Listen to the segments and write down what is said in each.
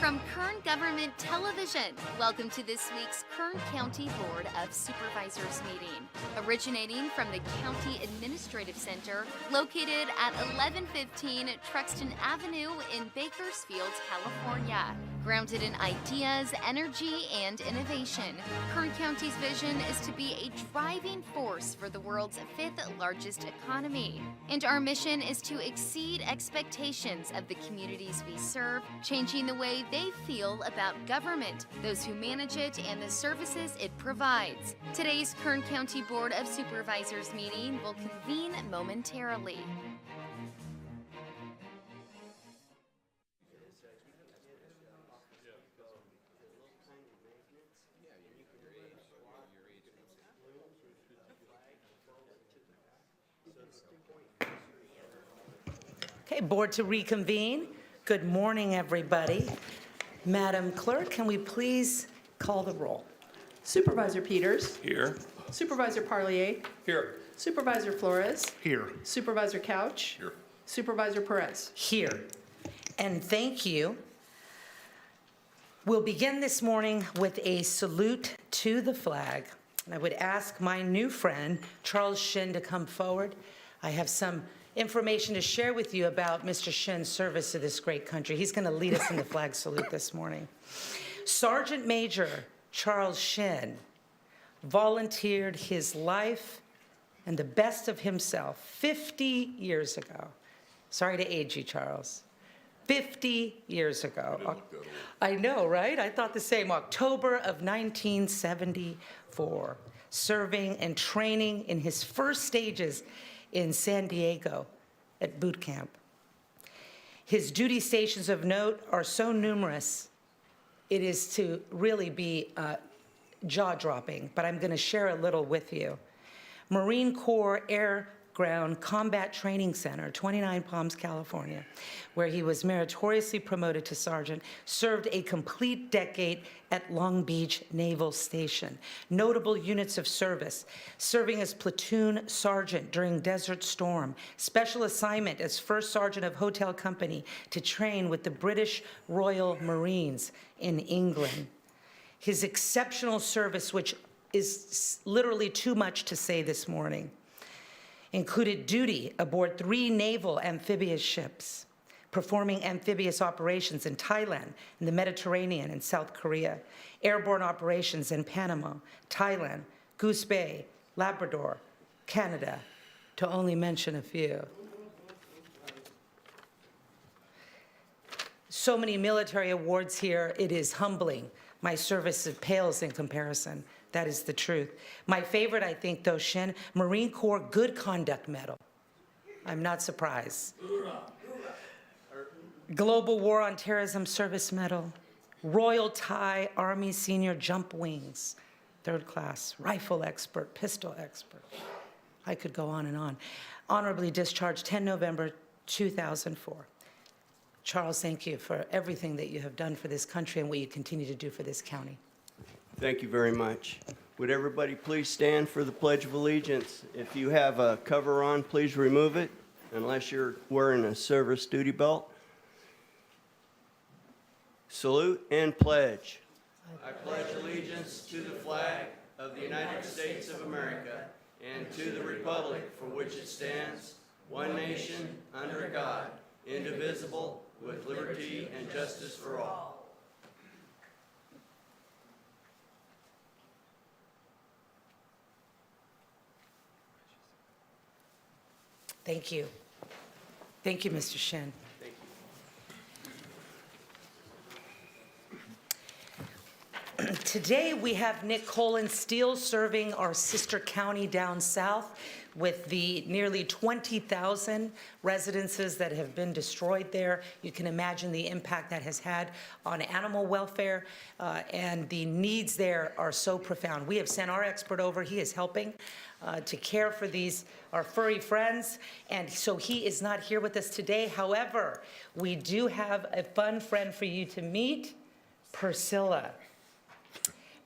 From Kern Government Television, welcome to this week's Kern County Board of Supervisors meeting. Originating from the County Administrative Center, located at 1115 Truxton Avenue in Bakersfield, California. Grounded in ideas, energy, and innovation, Kern County's vision is to be a driving force for the world's fifth largest economy. And our mission is to exceed expectations of the communities we serve, changing the way they feel about government, those who manage it, and the services it provides. Today's Kern County Board of Supervisors meeting will convene momentarily. Okay, board to reconvene. Good morning, everybody. Madam Clerk, can we please call the roll? Supervisor Peters. Here. Supervisor Parlier. Here. Supervisor Flores. Here. Supervisor Couch. Here. Supervisor Perez. Here. And thank you. We'll begin this morning with a salute to the flag. And I would ask my new friend, Charles Shin, to come forward. I have some information to share with you about Mr. Shin's service to this great country. He's going to lead us in the flag salute this morning. Sergeant Major Charles Shin volunteered his life and the best of himself 50 years ago. Sorry to age you, Charles. 50 years ago. I know, right? I thought the same. October of 1974, serving and training in his first stages in San Diego at boot camp. His duty stations of note are so numerous, it is to really be jaw-dropping, but I'm going to share a little with you. Marine Corps Air Ground Combat Training Center, 29 Palms, California, where he was meritoriously promoted to sergeant, served a complete decade at Long Beach Naval Station. Notable units of service, serving as platoon sergeant during Desert Storm, special assignment as first sergeant of hotel company to train with the British Royal Marines in England. His exceptional service, which is literally too much to say this morning, included duty aboard 3 naval amphibious ships, performing amphibious operations in Thailand, in the Mediterranean, and South Korea, airborne operations in Panama, Thailand, Goose Bay, Labrador, Canada, to only mention a few. So many military awards here, it is humbling. My service pales in comparison. That is the truth. My favorite, I think, though, Shin, Marine Corps Good Conduct Medal. I'm not surprised. Global War on Terrorism Service Medal, Royal Thai Army Senior Jump Wings, 3rd class, rifle expert, pistol expert. I could go on and on. Honorably discharged 10 November 2004. Charles, thank you for everything that you have done for this country and what you continue to do for this county. Thank you very much. Would everybody please stand for the Pledge of Allegiance? If you have a cover on, please remove it, unless you're wearing a service duty belt. Salute and pledge. I pledge allegiance to the flag of the United States of America and to the republic for which it stands, one nation, under God, indivisible, with liberty and justice for all. Thank you. Thank you, Mr. Shin. Thank you. Today we have Nick Colin Steele serving our sister county down south with the nearly 20,000 residences that have been destroyed there. You can imagine the impact that has had on animal welfare, and the needs there are so profound. We have sent our expert over. He is helping to care for these, our furry friends, and so he is not here with us today. However, we do have a fun friend for you to meet, Priscilla.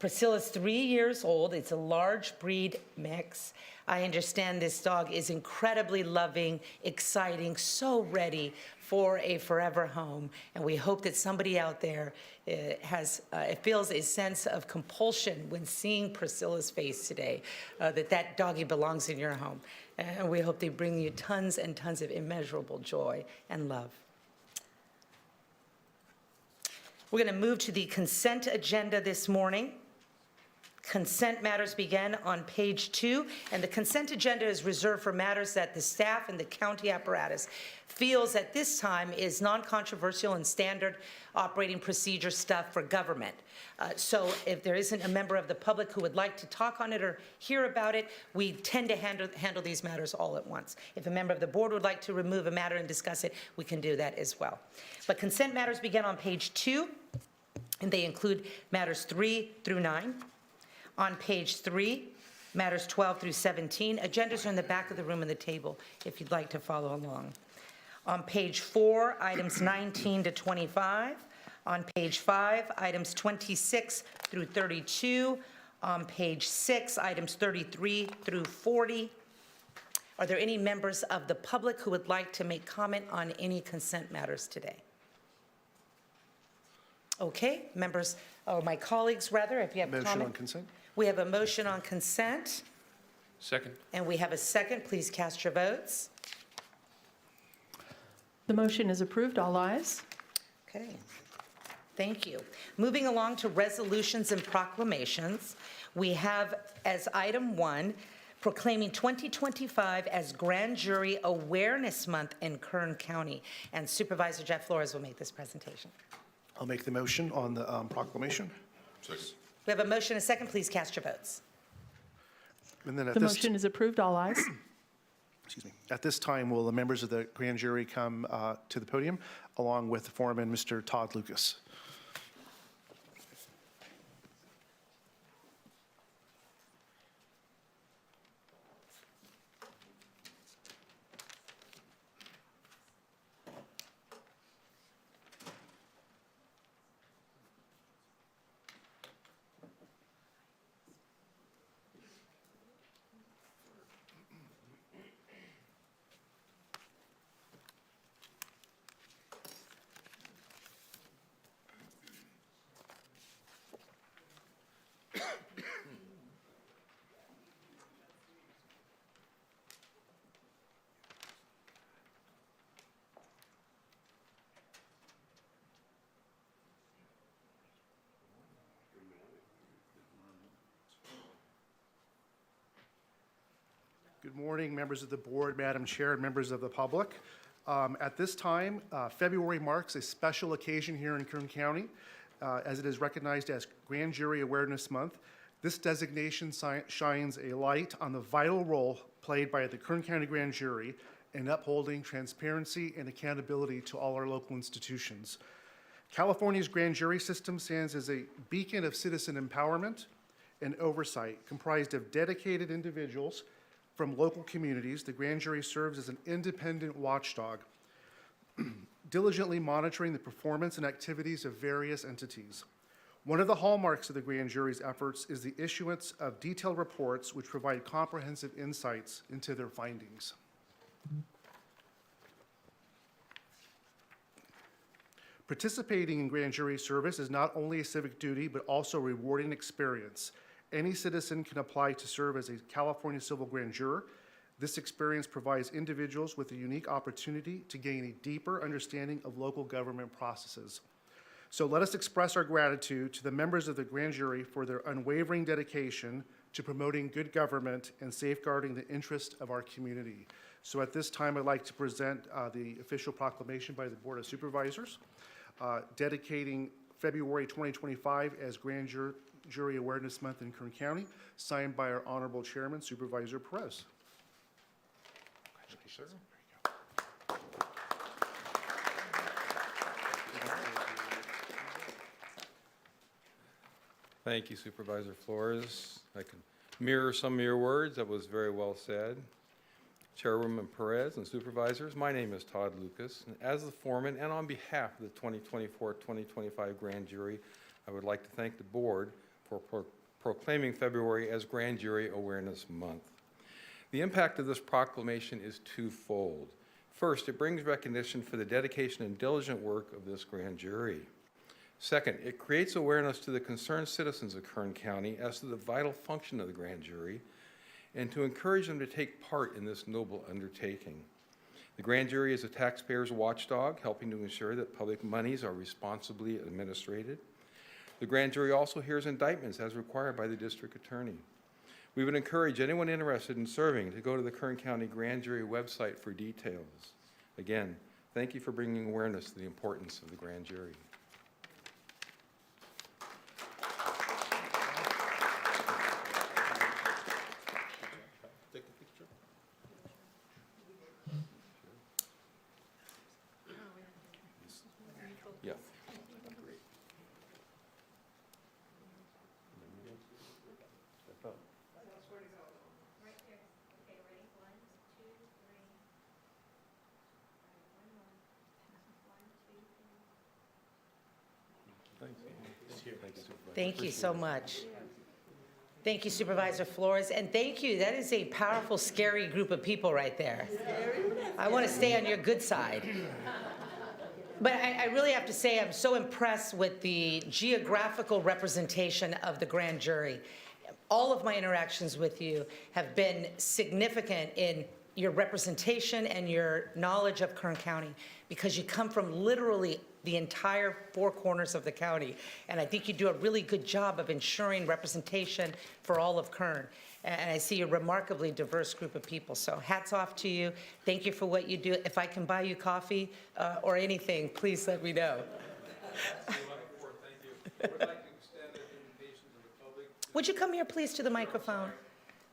Priscilla's 3 years old. It's a large breed mix. I understand this dog is incredibly loving, exciting, so ready for a forever home. And we hope that somebody out there feels a sense of compulsion when seeing Priscilla's face today, that doggy belongs in your home. And we hope they bring you tons and tons of immeasurable joy and love. We're going to move to the consent agenda this morning. Consent matters begin on page 2, and the consent agenda is reserved for matters that the staff and the county apparatus feels at this time is non-controversial and standard operating procedure stuff for government. So if there isn't a member of the public who would like to talk on it or hear about it, we tend to handle these matters all at once. If a member of the board would like to remove a matter and discuss it, we can do that as well. But consent matters begin on page 2, and they include matters 3 through 9. On page 3, matters 12 through 17. Agendas are in the back of the room and the table if you'd like to follow along. On page 4, items 19 to 25. On page 5, items 26 through 32. On page 6, items 33 through 40. Are there any members of the public who would like to make comment on any consent matters today? Okay, members, or my colleagues rather, if you have comment. Motion on consent? We have a motion on consent, Second. and we have a second. Please cast your votes. The motion is approved. All ayes. Okay, thank you. Moving along to resolutions and proclamations, we have as item 1, proclaiming 2025 as Grand Jury Awareness Month in Kern County. And Supervisor Jeff Flores will make this presentation. I'll make the motion on the proclamation. Second. We have a motion, a second. Please cast your votes. And then The motion is approved. All ayes. At this time, will the members of the grand jury come to the podium along with the foreman, Mr. Todd Lucas? Good morning, members of the board, Madam Chair, and members of the public. At this time, February marks a special occasion here in Kern County, as it is recognized as Grand Jury Awareness Month. This designation shines a light on the vital role played by the Kern County Grand Jury in upholding transparency and accountability to all our local institutions. California's grand jury system stands as a beacon of citizen empowerment and oversight, comprised of dedicated individuals from local communities. The grand jury serves as an independent watchdog, diligently monitoring the performance and activities of various entities. One of the hallmarks of the grand jury's efforts is the issuance of detailed reports which provide comprehensive insights into their findings. Participating in grand jury service is not only a civic duty, but also a rewarding experience. Any citizen can apply to serve as a California civil grand juror. This experience provides individuals with a unique opportunity to gain a deeper understanding of local government processes. So let us express our gratitude to the members of the grand jury for their unwavering dedication to promoting good government and safeguarding the interest of our community. So at this time, I'd like to present the official proclamation by the Board of Supervisors, dedicating February 2025 as Grand Jury Awareness Month in Kern County, signed by our Honorable Chairman, Supervisor Perez. Congratulations. Sir. Thank you, Supervisor Flores. I can mirror some of your words. That was very well said. Chairwoman Perez and Supervisors, my name is Todd Lucas, and as the foreman and on behalf of the 2024-2025 Grand Jury, I would like to thank the board for proclaiming February as Grand Jury Awareness Month. The impact of this proclamation is twofold. First, it brings recognition for the dedication and diligent work of this grand jury. Second, it creates awareness to the concerned citizens of Kern County as to the vital function of the grand jury and to encourage them to take part in this noble undertaking. The grand jury is a taxpayer's watchdog, helping to ensure that public monies are responsibly administrated. The grand jury also hears indictments as required by the district attorney. We would encourage anyone interested in serving to go to the Kern County Grand Jury website for details. Again, thank you for bringing awareness to the importance of the grand jury. Yeah. Thank you so much. Thank you, Supervisor Flores, and thank you. That is a powerful, scary group of people right there. I want to stay on your good side. But I really have to say I'm so impressed with the geographical representation of the grand jury. All of my interactions with you have been significant in your representation and your knowledge of Kern County because you come from literally the entire four corners of the county. And I think you do a really good job of ensuring representation for all of Kern. And I see a remarkably diverse group of people. So hats off to you. Thank you for what you do. If I can buy you coffee or anything, please let me know. Would you come here, please, to the microphone?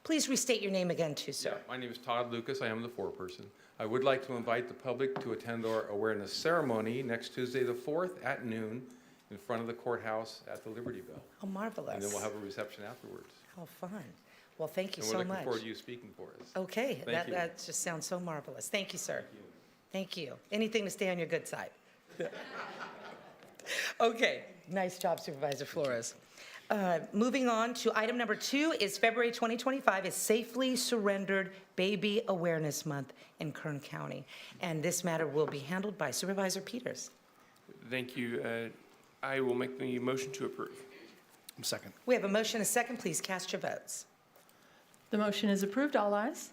Please restate your name again, too, sir. Yeah, my name is Todd Lucas. I am the foreperson. I would like to invite the public to attend our awareness ceremony next Tuesday, the 4th at noon in front of the courthouse at the Liberty Bell. Oh, marvelous. And then we'll have a reception afterwards. How fun. Well, thank you And so we're much. looking forward to you speaking for us. Okay, Thank you. that just sounds so marvelous. Thank you, sir. Thank you. Anything to stay on your good side. Okay, nice job, Supervisor Flores. Moving on to item number 2 is February 2025 is Safely Surrendered Baby Awareness Month in Kern County. And this matter will be handled by Supervisor Peters. Thank you. I will make the motion to approve. Second. We have a motion and a second. Please cast your votes. The motion is approved. All ayes.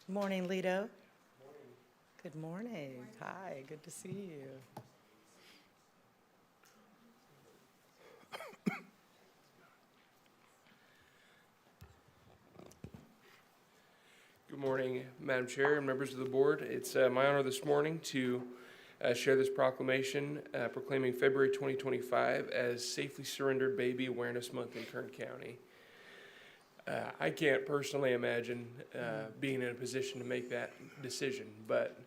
Morning, Lido. Good morning. Hi, good to see you. Good morning, Madam Chair and members of the board. It's my honor this morning to share this proclamation proclaiming February 2025 as Safely Surrendered Baby Awareness Month in Kern County. I can't personally imagine being in a position to make that decision, but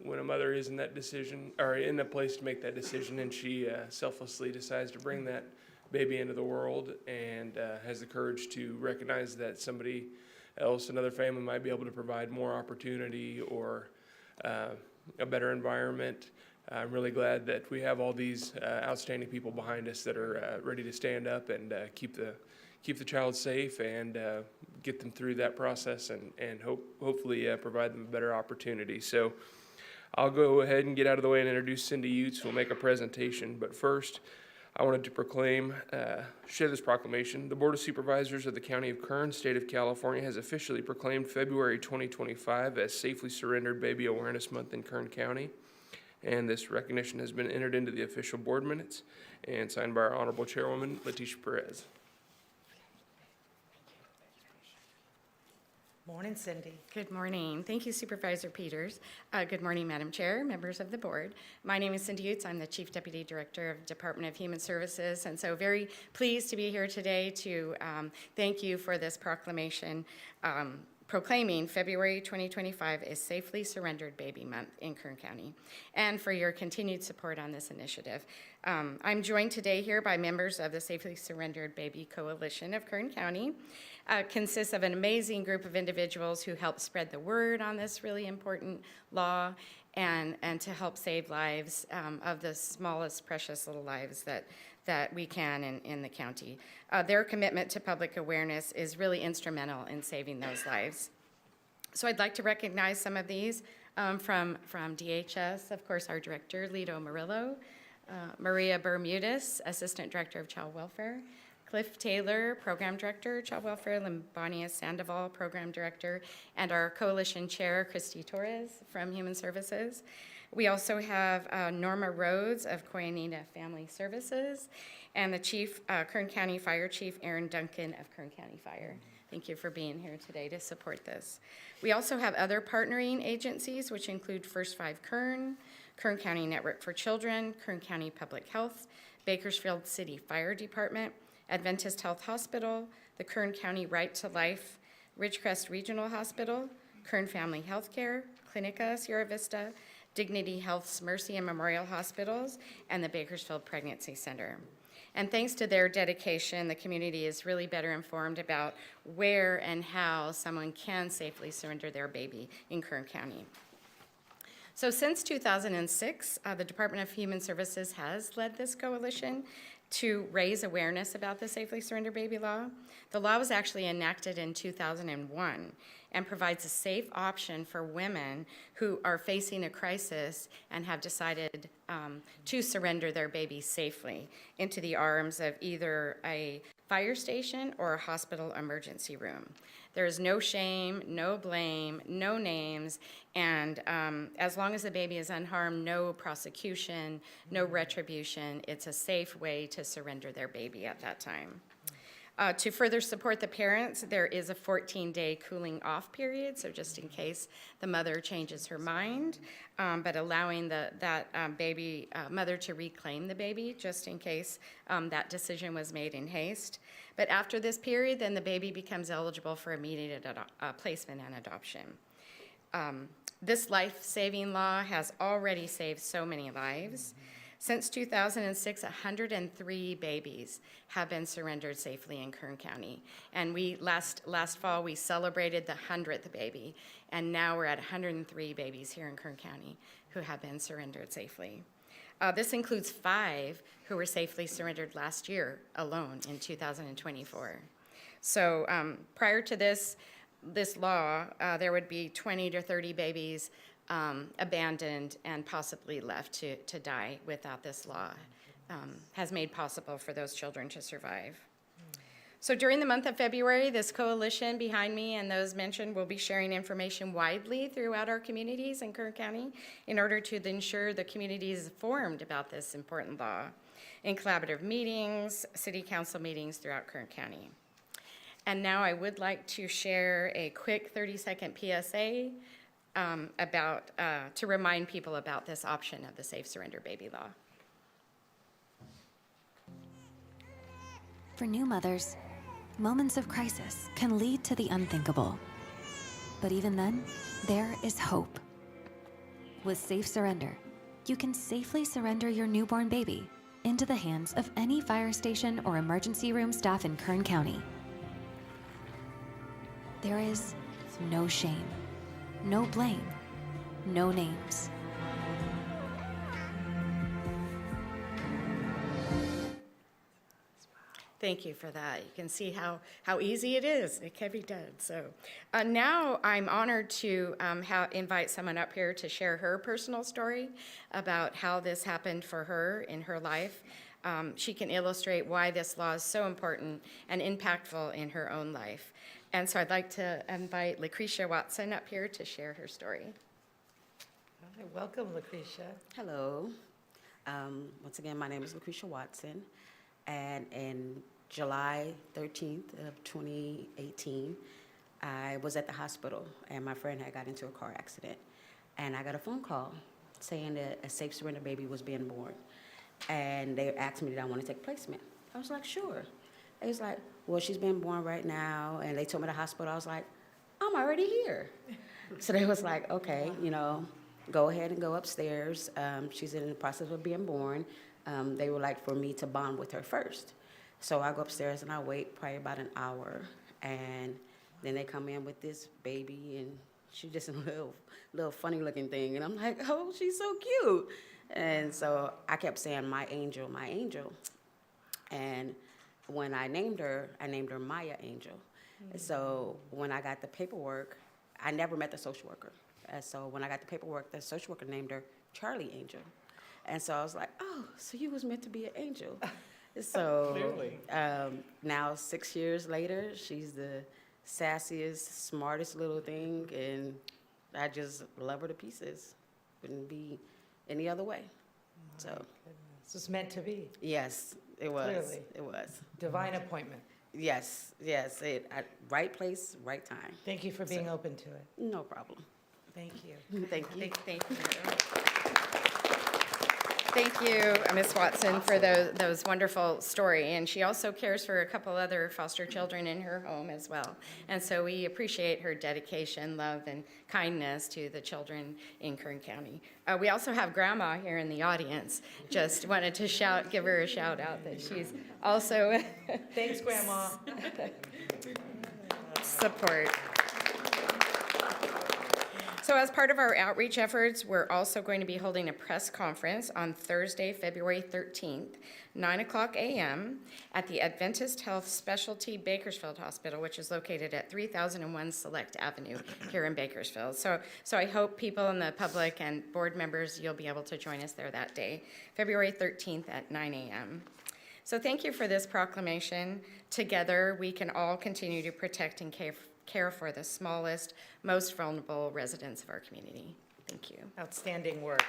when a mother is in that decision, or in a place to make that decision, and she selflessly decides to bring that baby into the world and has the courage to recognize that somebody else, another family, might be able to provide more opportunity or a better environment. I'm really glad that we have all these outstanding people behind us that are ready to stand up and keep the child safe and get them through that process and hopefully provide them a better opportunity. So I'll go ahead and get out of the way and introduce Cindy Utes, who will make a presentation. But first, I wanted to share this proclamation. The Board of Supervisors of the County of Kern, State of California, has officially proclaimed February 2025 as Safely Surrendered Baby Awareness Month in Kern County. And this recognition has been entered into the official board minutes and signed by our Honorable Chairwoman, Leticia Perez. Morning, Cindy. Good morning. Thank you, Supervisor Peters. Good morning, Madam Chair, members of the board. My name is Cindy Utes. I'm the Chief Deputy Director of Department of Human Services, and so very pleased to be here today to thank you for this proclamation proclaiming February 2025 as Safely Surrendered Baby Month in Kern County, and for your continued support on this initiative. I'm joined today here by members of the Safely Surrendered Baby Coalition of Kern County. Consists of an amazing group of individuals who help spread the word on this really important law and to help save lives of the smallest, precious little lives that we can in the county. Their commitment to public awareness is really instrumental in saving those lives. So I'd like to recognize some of these from DHS, of course, our director, Lito Murillo, Maria Bermudez, Assistant Director of Child Welfare, Cliff Taylor, Program Director, Child Welfare, Limbania Sandoval, Program Director, and our Coalition Chair, Christy Torres from Human Services. We also have Norma Rhodes of Coyanita Family Services, and the Chief, Kern County Fire Chief, Aaron Duncan of Kern County Fire. Thank you for being here today to support this. We also have other partnering agencies, which include First 5 Kern, Kern County Network for Children, Kern County Public Health, Bakersfield City Fire Department, Adventist Health Hospital, the Kern County Right to Life, Ridgecrest Regional Hospital, Kern Family Healthcare, Clinica Sierra Vista, Dignity Health's Mercy and Memorial Hospitals, and the Bakersfield Pregnancy Center. And thanks to their dedication, the community is really better informed about where and how someone can safely surrender their baby in Kern County. So since 2006, the Department of Human Services has led this coalition to raise awareness about the Safely Surrender Baby law. The law was actually enacted in 2001 and provides a safe option for women who are facing a crisis and have decided to surrender their baby safely into the arms of either a fire station or a hospital emergency room. There is no shame, no blame, no names, and as long as the baby is unharmed, no prosecution, no retribution. It's a safe way to surrender their baby at that time. To further support the parents, there is a 14-day cooling off period, so just in case the mother changes her mind, but allowing that baby mother to reclaim the baby just in case that decision was made in haste. But after this period, then the baby becomes eligible for immediate placement and adoption. This life-saving law has already saved so many lives. Since 2006, 103 babies have been surrendered safely in Kern County. And last fall, we celebrated the 100th baby, and now we're at 103 babies here in Kern County who have been surrendered safely. This includes 5 who were safely surrendered last year alone in 2024. So prior to this law, there would be 20 to 30 babies abandoned and possibly left to die without this law has made possible for those children to survive. So during the month of February, this coalition behind me and those mentioned will be sharing information widely throughout our communities in Kern County in order to ensure the community is informed about this important law in collaborative meetings, city council meetings throughout Kern County. And now I would like to share a quick 30-second PSA to remind people about this option of the Safe Surrender Baby law. For new mothers, moments of crisis can lead to the unthinkable. But even then, there is hope. With Safe Surrender, you can safely surrender your newborn baby into the hands of any fire station or emergency room staff in Kern County. There is no shame, no blame, no names. Thank you for that. You can see how easy it is. It can be done. So now I'm honored to invite someone up here to share her personal story about how this happened for her in her life. She can illustrate why this law is so important and impactful in her own life. And so I'd like to invite Lucretia Watson up here to share her story. Hi, welcome, Lucretia. Hello. Once again, my name is Lucretia Watson, and in July 13th of 2018, I was at the hospital, and my friend had got into a car accident, and I got a phone call saying that a safe surrender baby was being born, and they asked me did I want to take placement. I was like, sure. They was like, well, she's being born right now, and they told me the hospital. I was like, I'm already here. So they was like, okay, you know, go ahead and go upstairs. She's in the process of being born. They would like for me to bond with her first. So I go upstairs and I wait probably about an hour. And then they come in with this baby, and she's just a little funny looking thing. And I'm like, oh, she's so cute. And so I kept saying, my angel, my angel. And when I named her Maya Angel. So when I got the paperwork, I never met the social worker. And so when I got the paperwork, the social worker named her Charlie Angel. And so I was like, oh, so you was meant to be an angel. So now 6 years later, she's the sassiest, smartest little thing, and I just love her to pieces. Wouldn't be any other way. So This was meant to be. yes, it was. Clearly. It was. Divine appointment. Yes, right place, right time. Thank you for being open to it. No problem. Thank you. Thank you. Thank you. Thank you, Ms. Watson, for those wonderful story. And she also cares for a couple other foster children in her home as well. And so we appreciate her dedication, love, and kindness to the children in Kern County. We also have Grandma here in the audience. Just wanted to give her a shout out that she's also Thanks, Grandma. support. So as part of our outreach efforts, we're also going to be holding a press conference on Thursday, February 13th, 9:00 a.m. at the Adventist Health Specialty Bakersfield Hospital, which is located at 3001 Select Avenue here in Bakersfield. So I hope people in the public and board members, you'll be able to join us there that day, February 13th at 9 a.m. So thank you for this proclamation. Together, we can all continue to protect and care for the smallest, most vulnerable residents of our community. Thank you. Outstanding work.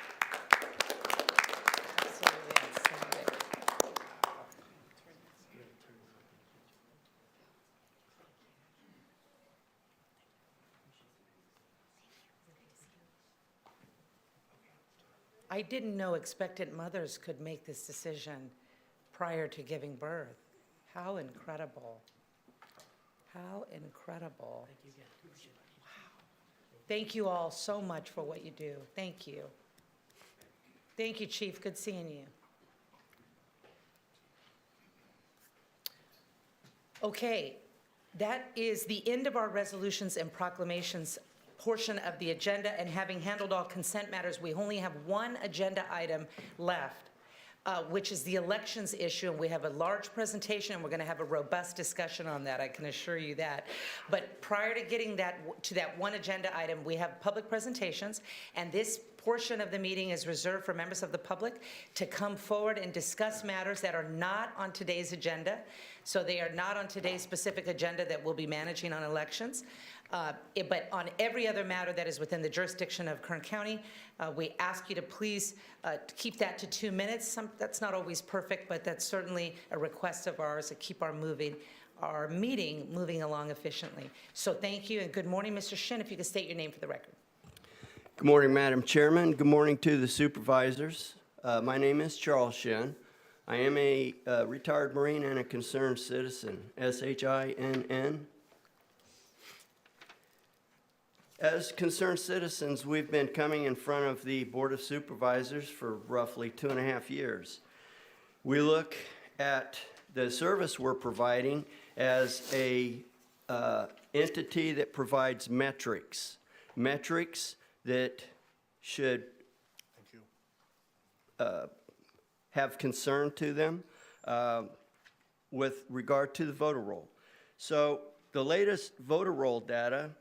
Absolutely outstanding. I didn't know expectant mothers could make this decision prior to giving birth. How incredible. How incredible. Wow. Thank you all so much for what you do. Thank you. Thank you, Chief. Good seeing you. Okay, that is the end of our resolutions and proclamations portion of the agenda, and having handled all consent matters, we only have one agenda item left. Which is the elections issue, and we have a large presentation, and we're going to have a robust discussion on that, I can assure you that. But prior to getting to that one agenda item, we have public presentations, and this portion of the meeting is reserved for members of the public to come forward and discuss matters that are not on today's agenda. So they are not on today's specific agenda that we'll be managing on elections. But on every other matter that is within the jurisdiction of Kern County, we ask you to please keep that to 2 minutes. That's not always perfect, but that's certainly a request of ours to keep our meeting moving along efficiently. So thank you, and good morning, Mr. Shin, if you could state your name for the record. Good morning, Madam Chairman. Good morning to the supervisors. My name is Charles Shin. I am a retired Marine and a concerned citizen, SHINN. As concerned citizens, we've been coming in front of the Board of Supervisors for roughly 2.5 years. We look at the service we're providing as a entity that provides metrics that should have concern to them with regard to the voter roll. So the latest voter roll data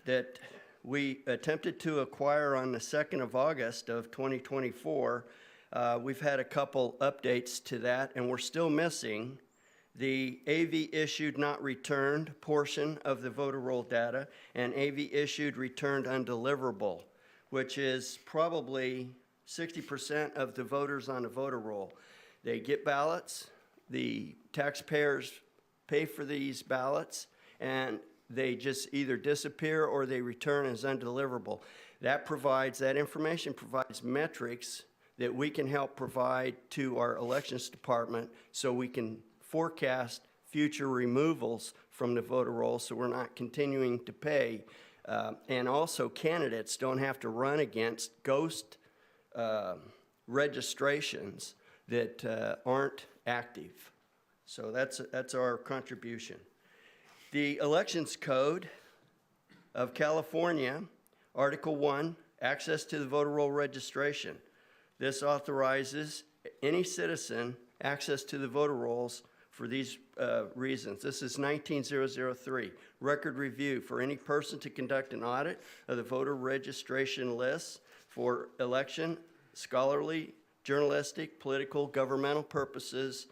that we attempted to acquire on the 2nd of August of 2024, we've had a couple updates to that, and we're still missing the AV issued not returned portion of the voter roll data and AV issued returned undeliverable, which is probably 60% of the voters on the voter roll. They get ballots, the taxpayers pay for these ballots, and they just either disappear or they return as undeliverable. That information provides metrics that we can help provide to our elections department so we can forecast future removals from the voter roll, so we're not continuing to pay. And also, candidates don't have to run against ghost registrations that aren't active. So that's our contribution. The Elections Code of California, Article 1, access to the voter roll registration. This authorizes any citizen access to the voter rolls for these reasons. This is 19003, record review for any person to conduct an audit of the voter registration lists for election, scholarly, journalistic, political, governmental purposes.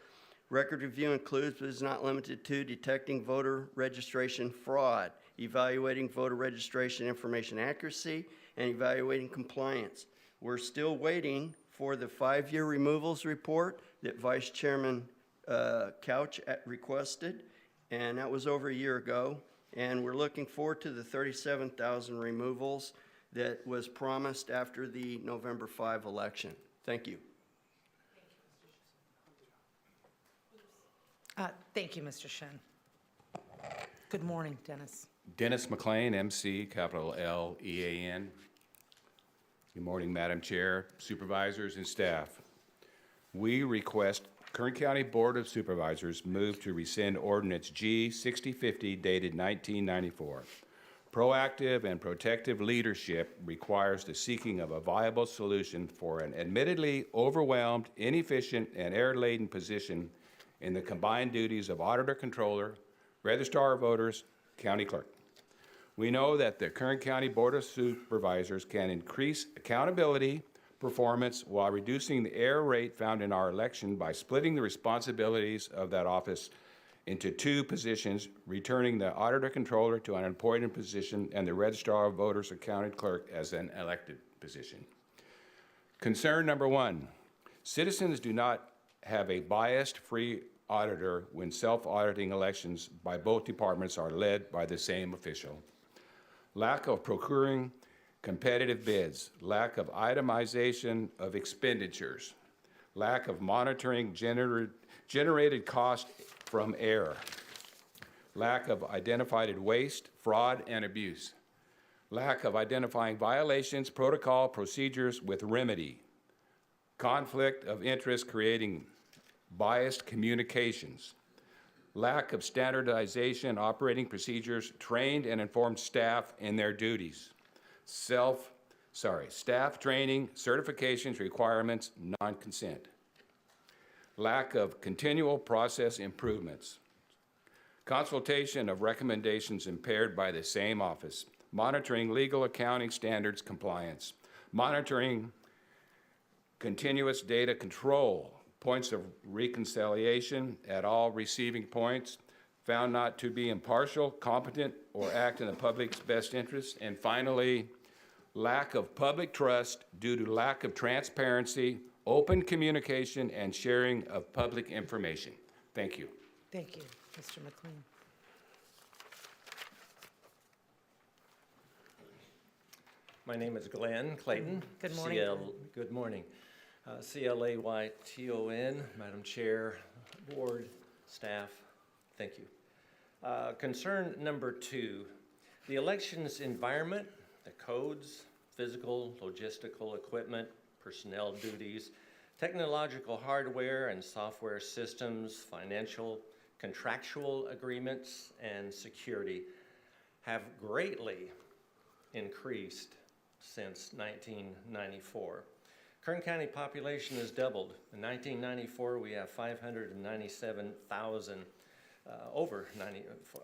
Record review includes, but is not limited to, detecting voter registration fraud, evaluating voter registration information accuracy, and evaluating compliance. We're still waiting for the 5-year removals report that Vice Chairman Couch requested, and that was over a year ago. And we're looking forward to the 37,000 removals that was promised after the November 5 election. Thank you. Thank you, Mr. Shen. Good morning, Dennis. Dennis McLean, MC, capital L-E-A-N. Good morning, Madam Chair, supervisors, and staff. We request Kern County Board of Supervisors move to rescind Ordinance G 6050 dated 1994. Proactive and protective leadership requires the seeking of a viable solution for an admittedly overwhelmed, inefficient, and error-laden position in the combined duties of auditor-controller, registrar of voters, county clerk. We know that the Kern County Board of Supervisors can increase accountability, performance, while reducing the error rate found in our election by splitting the responsibilities of that office into 2 positions, returning the auditor-controller to an appointed position and the registrar of voters or county clerk as an elected position. Concern number 1, citizens do not have a biased, free auditor when self-auditing elections by both departments are led by the same official. Lack of procuring competitive bids, lack of itemization of expenditures, lack of monitoring generated cost from error, lack of identified waste, fraud, and abuse, lack of identifying violations, protocol, procedures with remedy, conflict of interest creating biased communications, lack of standardization, operating procedures, trained and informed staff in their duties, staff training, certifications, requirements, non-consent, lack of continual process improvements, consultation of recommendations impaired by the same office, monitoring legal accounting standards compliance, monitoring continuous data control, points of reconciliation at all receiving points, found not to be impartial, competent, or act in the public's best interest, and finally, lack of public trust due to lack of transparency, open communication, and sharing of public information. Thank you. Thank you, Mr. McLean. My name is Glenn Clayton. Good morning. Good morning. C-L-A-Y-T-O-N, Madam Chair, Board, staff, thank you. Concern number 2, the elections environment, the codes, physical, logistical equipment, personnel duties, technological hardware and software systems, financial, contractual agreements, and security have greatly increased since 1994. Kern County population has doubled. In 1994, we have 597,000, over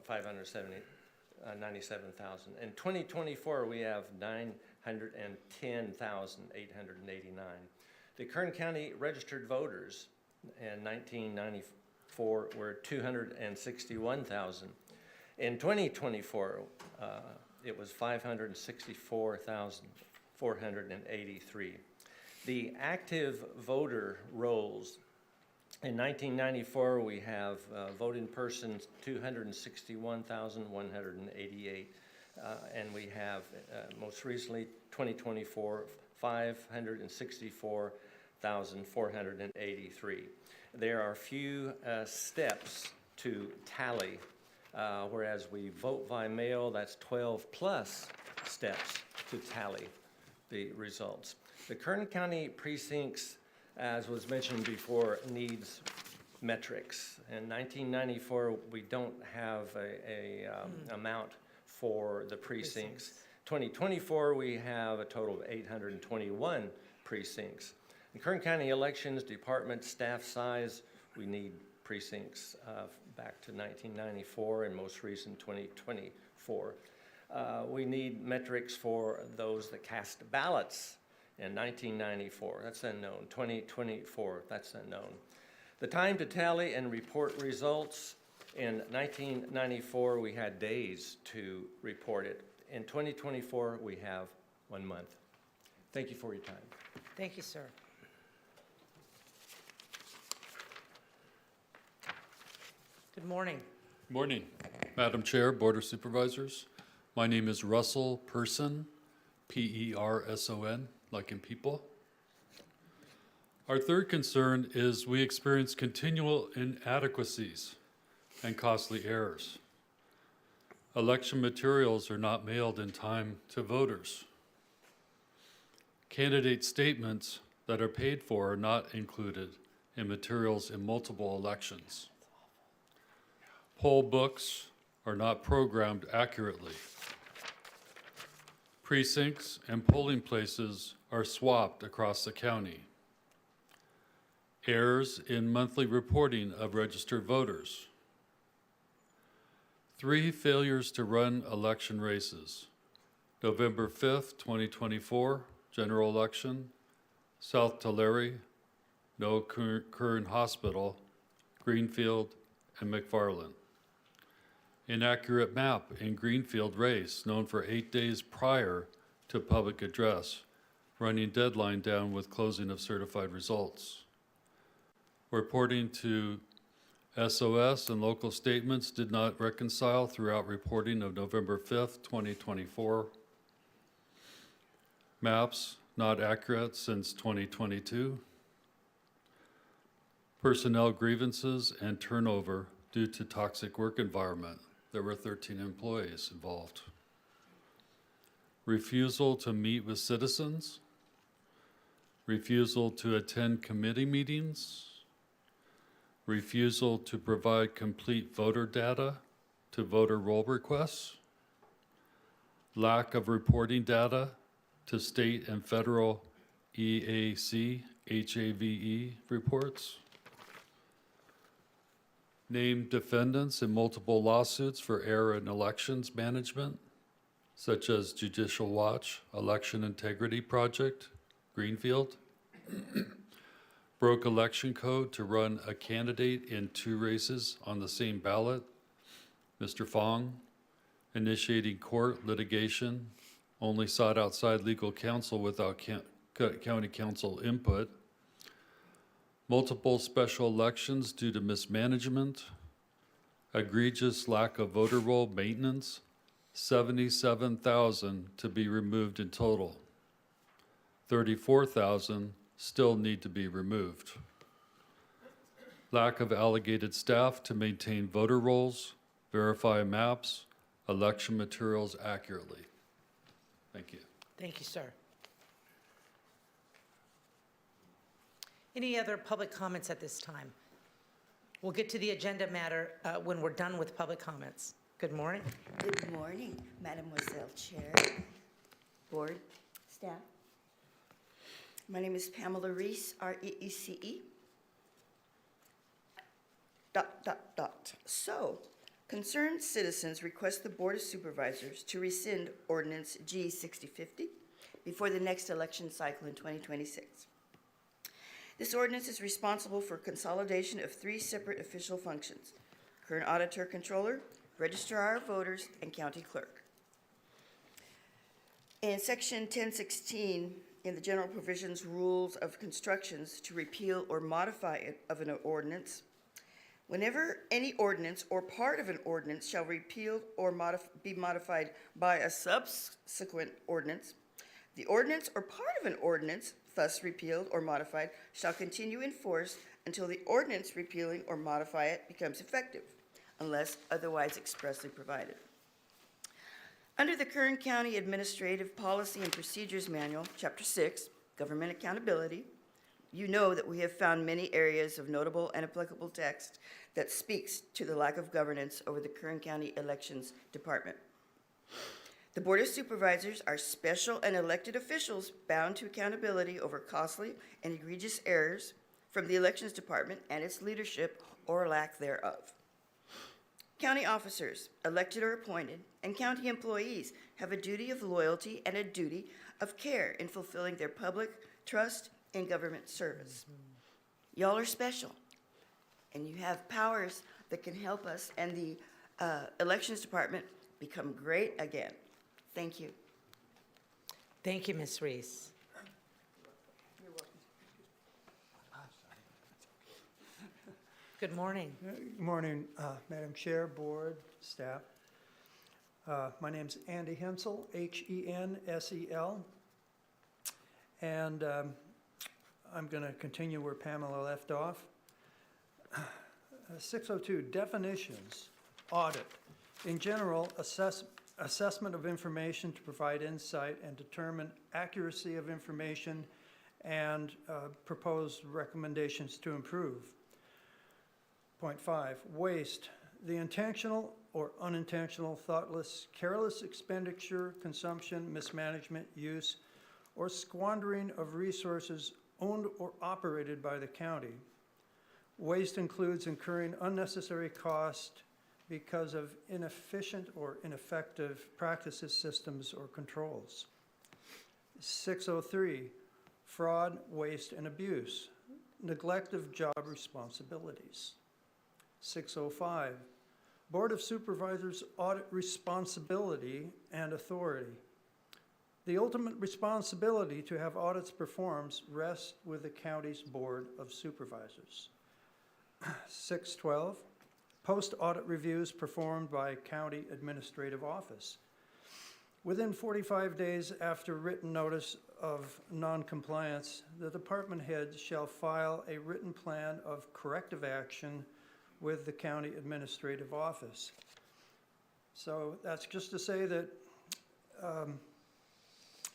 597,000. In 2024, we have 910,889. The Kern County registered voters in 1994 were 261,000. In 2024, it was 564,483. The active voter rolls, in 1994, we have voting persons 261,188, and we have, most recently, 2024, 564,483. There are few steps to tally, whereas we vote by mail, that's 12 plus steps to tally the results. The Kern County precincts, as was mentioned before, needs metrics. In 1994, we don't have a amount for the precincts. 2024, we have a total of 821 precincts. In Kern County elections, department staff size, we need precincts back to 1994 and most recent 2024. We need metrics for those that cast ballots in 1994, that's unknown. 2024, that's unknown. The time to tally and report results, in 1994, we had days to report it. In 2024, we have 1 month. Thank you for your time. Thank you, sir. Good morning. Morning, Madam Chair, Board of Supervisors. My name is Russell Person, Person, like in people. Our third concern is we experience continual inadequacies and costly errors. Election materials are not mailed in time to voters. Candidate statements that are paid for are not included in materials in multiple elections. Poll books are not programmed accurately. Precincts and polling places are swapped across the county. Errors in monthly reporting of registered voters. 3 failures to run election races. November 5th, 2024, general election, South Tulare, no Kern Hospital, Greenfield, and McFarland. Inaccurate map in Greenfield race, known for 8 days prior to public address, running deadline down with closing of certified results. Reporting to SOS and local statements did not reconcile throughout reporting of November 5th, 2024. Maps not accurate since 2022. Personnel grievances and turnover due to toxic work environment. There were 13 employees involved. Refusal to meet with citizens. Refusal to attend committee meetings. Refusal to provide complete voter data to voter roll requests. Lack of reporting data to state and federal EAC, HAVE reports. Named defendants in multiple lawsuits for error in elections management, such as Judicial Watch, Election Integrity Project, Greenfield. Broke election code to run a candidate in 2 races on the same ballot, Mr. Fong. Initiating court litigation, only sought outside legal counsel without county council input. Multiple special elections due to mismanagement. Egregious lack of voter roll maintenance, 77,000 to be removed in total. 34,000 still need to be removed. Lack of allocated staff to maintain voter rolls, verify maps, election materials accurately. Thank you. Thank you, sir. Any other public comments at this time? We'll get to the agenda matter when we're done with public comments. Good morning. Good morning, Mademoiselle Chair, Board, staff. My name is Pamela Reese, R-E-E-C-E. ... So, concerned citizens request the Board of Supervisors to rescind Ordinance G 6050 before the next election cycle in 2026. This ordinance is responsible for consolidation of 3 separate official functions: Kern Auditor Controller, Registrar of Voters, and County Clerk. In Section 1016, in the General Provisions Rules of Constructions to repeal or modify of an ordinance, whenever any ordinance or part of an ordinance shall repeal or be modified by a subsequent ordinance, the ordinance or part of an ordinance thus repealed or modified shall continue in force until the ordinance repealing or modify it becomes effective, unless otherwise expressly provided. Under the Kern County Administrative Policy and Procedures Manual, Chapter 6, Government Accountability, you know that we have found many areas of notable and applicable text that speaks to the lack of governance over the Kern County Elections Department. The Board of Supervisors are special and elected officials bound to accountability over costly and egregious errors from the Elections Department and its leadership or lack thereof. County officers, elected or appointed, and county employees have a duty of loyalty and a duty of care in fulfilling their public trust in government service. Y'all are special, and you have powers that can help us and the Elections Department become great again. Thank you. Thank you, Ms. Reese. Good morning. Good morning, Madam Chair, Board, staff. My name's Andy Hensel, Hensel, and I'm going to continue where Pamela left off. 602, definitions, audit. In general, assessment of information to provide insight and determine accuracy of information and propose recommendations to improve. Point 5, waste, the intentional or unintentional, thoughtless, careless expenditure, consumption, mismanagement, use, or squandering of resources owned or operated by the county. Waste includes incurring unnecessary cost because of inefficient or ineffective practices, systems, or controls. 603, fraud, waste, and abuse, neglect of job responsibilities. 605, Board of Supervisors audit responsibility and authority. The ultimate responsibility to have audits performed rests with the county's Board of Supervisors. 612, post-audit reviews performed by County Administrative Office. Within 45 days after written notice of noncompliance, the department head shall file a written plan of corrective action with the County Administrative Office. So that's just to say that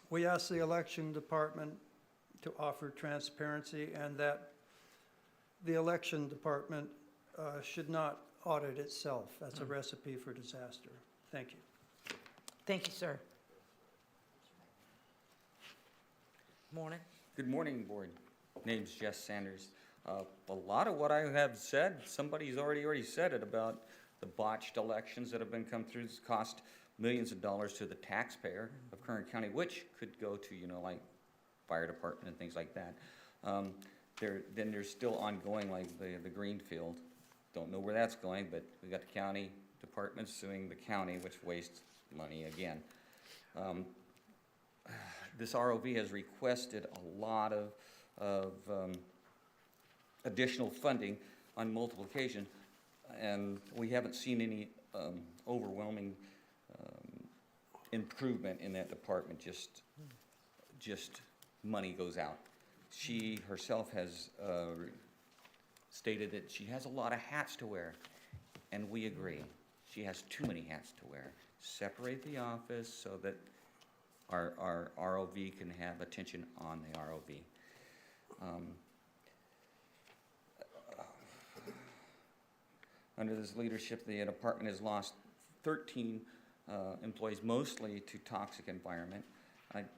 we ask the Election Department to offer transparency and that the Election Department should not audit itself. That's a recipe for disaster. Thank you. Thank you, sir. Morning. Good morning, Board. Name's Jess Sanders. A lot of what I have said, somebody's already said it about the botched elections that have been come through. It's cost millions of dollars to the taxpayer of Kern County, which could go to, like fire department and things like that. Then there's still ongoing, like the Greenfield. Don't know where that's going, but we got the county department suing the county, which wastes money again. This ROV has requested a lot of additional funding on multiple occasions, and we haven't seen any overwhelming improvement in that department. Just money goes out. She herself has stated that she has a lot of hats to wear, and we agree. She has too many hats to wear. Separate the office so that our ROV can have attention on the ROV. Under this leadership, the department has lost 13 employees, mostly to toxic environment.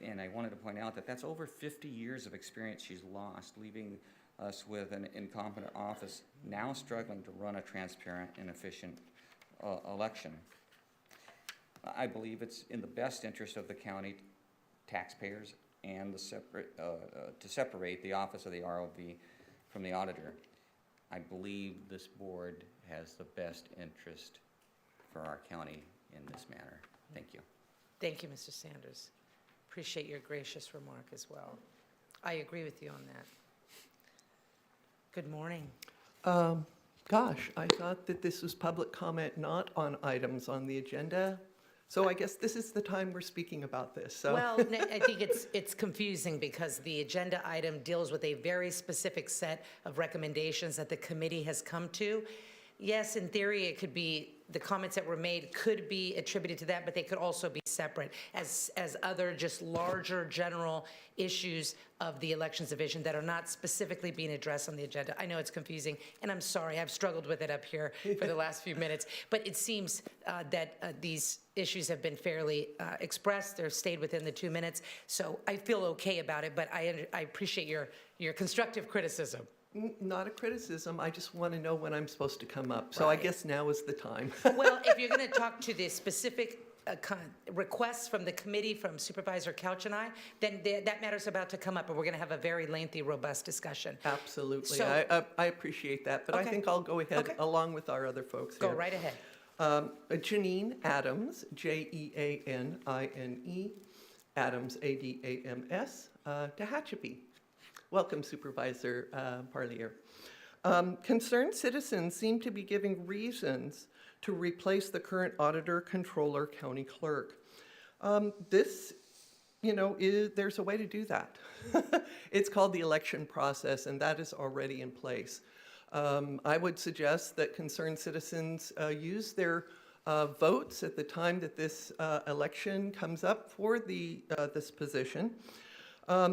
And I wanted to point out that that's over 50 years of experience she's lost, leaving us with an incompetent office now struggling to run a transparent and efficient election. I believe it's in the best interest of the county taxpayers and to separate the office of the ROV from the auditor. I believe this board has the best interest for our county in this manner. Thank you. Thank you, Mr. Sanders. Appreciate your gracious remark as well. I agree with you on that. Good morning. Gosh, I thought that this was public comment, not on items on the agenda. So I guess this is the time we're speaking about this. So. Well, I think it's confusing because the agenda item deals with a very specific set of recommendations that the committee has come to. yes, in theory, it could be, the comments that were made could be attributed to that, but they could also be separate as other just larger general issues of the Elections Division that are not specifically being addressed on the agenda. I know it's confusing, and I'm sorry, I've struggled with it up here for the last few minutes, but it seems that these issues have been fairly expressed. They're stayed within the 2 minutes, so I feel okay about it, but I appreciate your constructive criticism. Not a criticism, I just want to know when I'm supposed to come up. So I guess now is the time. Well, if you're going to talk to the specific requests from the committee, from Supervisor Couch and I, then that matter's about to come up, and we're going to have a very lengthy, robust discussion. Absolutely. So- I appreciate that, but I Okay. think I'll go ahead Okay. along with our other folks Go here. right ahead. Janine Adams, Jeanine, Adams, Adams, Tehachapi. Welcome, Supervisor Parlier. Concerned citizens seem to be giving reasons to replace the current auditor, controller, county clerk. This, there's a way to do that. It's called the election process, and that is already in place. I would suggest that concerned citizens use their votes at the time that this election comes up for this position.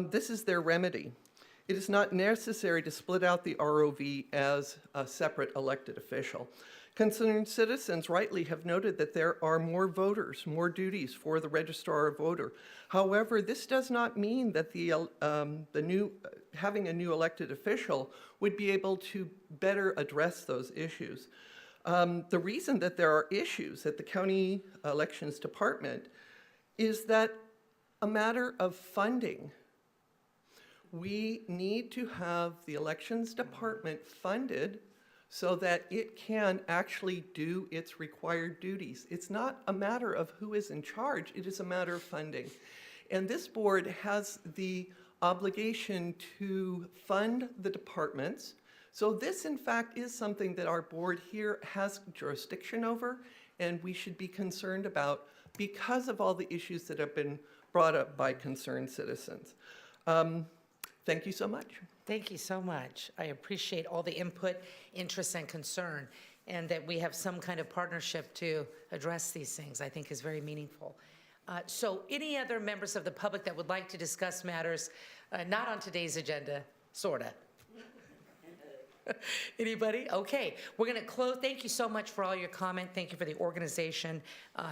This is their remedy. It is not necessary to split out the ROV as a separate elected official. Concerned citizens rightly have noted that there are more voters, more duties for the registrar of voter. However, this does not mean that having a new elected official would be able to better address those issues. The reason that there are issues at the county elections department is that a matter of funding. We need to have the elections department funded so that it can actually do its required duties. It's not a matter of who is in charge, it is a matter of funding. And this board has the obligation to fund the departments. So this, in fact, is something that our board here has jurisdiction over, and we should be concerned about because of all the issues that have been brought up by concerned citizens. Thank you so much. Thank you so much. I appreciate all the input, interest, and concern, and that we have some kind of partnership to address these things, I think is very meaningful. So any other members of the public that would like to discuss matters not on today's agenda, sorta? Anybody? Okay, we're going to close. Thank you so much for all your comment. Thank you for the organization.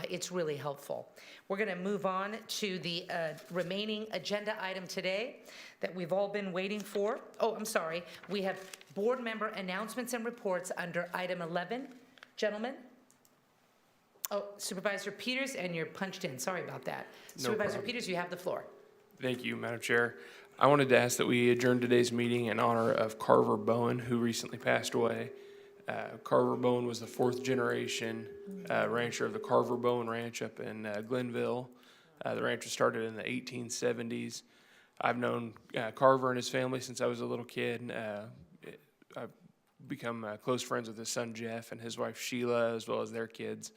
It's really helpful. We're going to move on to the remaining agenda item today that we've all been waiting for. Oh, I'm sorry. We have board member announcements and reports under item 11. Gentlemen? Oh, Supervisor Peters, and you're punched in. Sorry about that. No Supervisor problem. Peters, you have the floor. Thank you, Madam Chair. I wanted to ask that we adjourn today's meeting in honor of Carver Bowen, who recently passed away. Carver Bowen was the fourth generation rancher of the Carver Bowen Ranch up in Glenville. The ranch was started in the 1870s. I've known Carver and his family since I was a little kid. I've become close friends with his son Jeff and his wife Sheila, as well as their kids,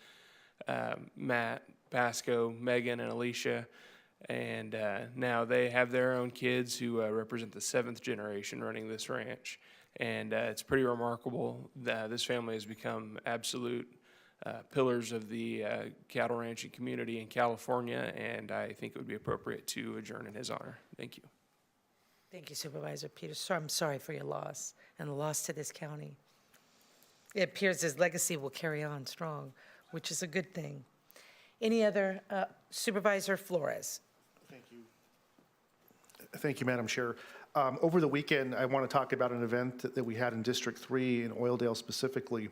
Matt, Pasco, Megan, and Alicia. And now they have their own kids who represent the seventh generation running this ranch. And it's pretty remarkable that this family has become absolute pillars of the cattle ranching community in California, and I think it would be appropriate to adjourn in his honor. Thank you. Thank you, Supervisor Peters. So I'm sorry for your loss and the loss to this county. It appears his legacy will carry on strong, which is a good thing. Any other, Supervisor Flores? Thank you. Thank you, Madam Chair. Over the weekend, I want to talk about an event that we had in District 3 in Oildale specifically.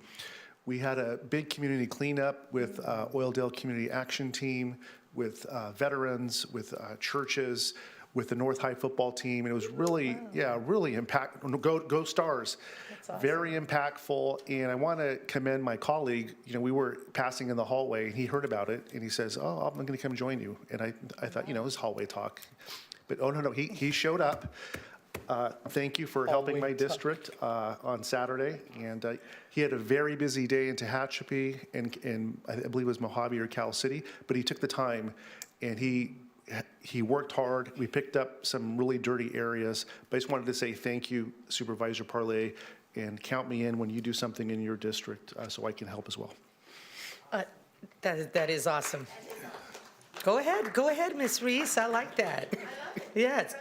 We had a big community cleanup with Oildale Community Action Team, with veterans, with churches, with the North High football team. And it was really, really impactful. Go Stars. That's awesome. Very impactful. And I want to commend my colleague. You know, we were passing in the hallway, and he heard about it, and he says, "Oh, I'm going to come join you." And I thought, you know, it was hallway talk. But oh, no, he showed up. Thank you for helping my district on Saturday. And he had a very busy day in Tehachapi and I believe it was Mojave or Cal City, but he took the time and he worked hard. We picked up some really dirty areas, but I just wanted to say thank you, Supervisor Parley. and count me in when you do something in your district so I can help as well. That is awesome. Go ahead, Ms. Reese. I like that. Yeah, it's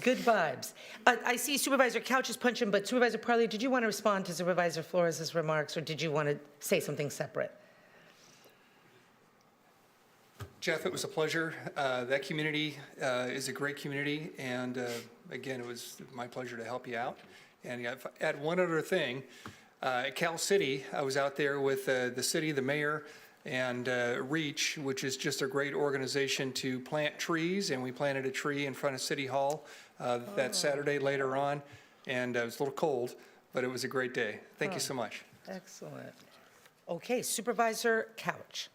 good vibes. I see Supervisor Couch is punching, but Supervisor Parley, did you want to respond to Supervisor Flores' remarks, or did you want to say something separate? Jeff, it was a pleasure. That community is a great community, and again, it was my pleasure to help you out. And I'd add one other thing. At Cal City, I was out there with the city, the mayor, and REACH, which is just a great organization to plant trees, and we planted a tree in front of City Hall that Saturday later on, and it was a little cold, but it was a great day. Thank you so much. Excellent. Okay, Supervisor Couch.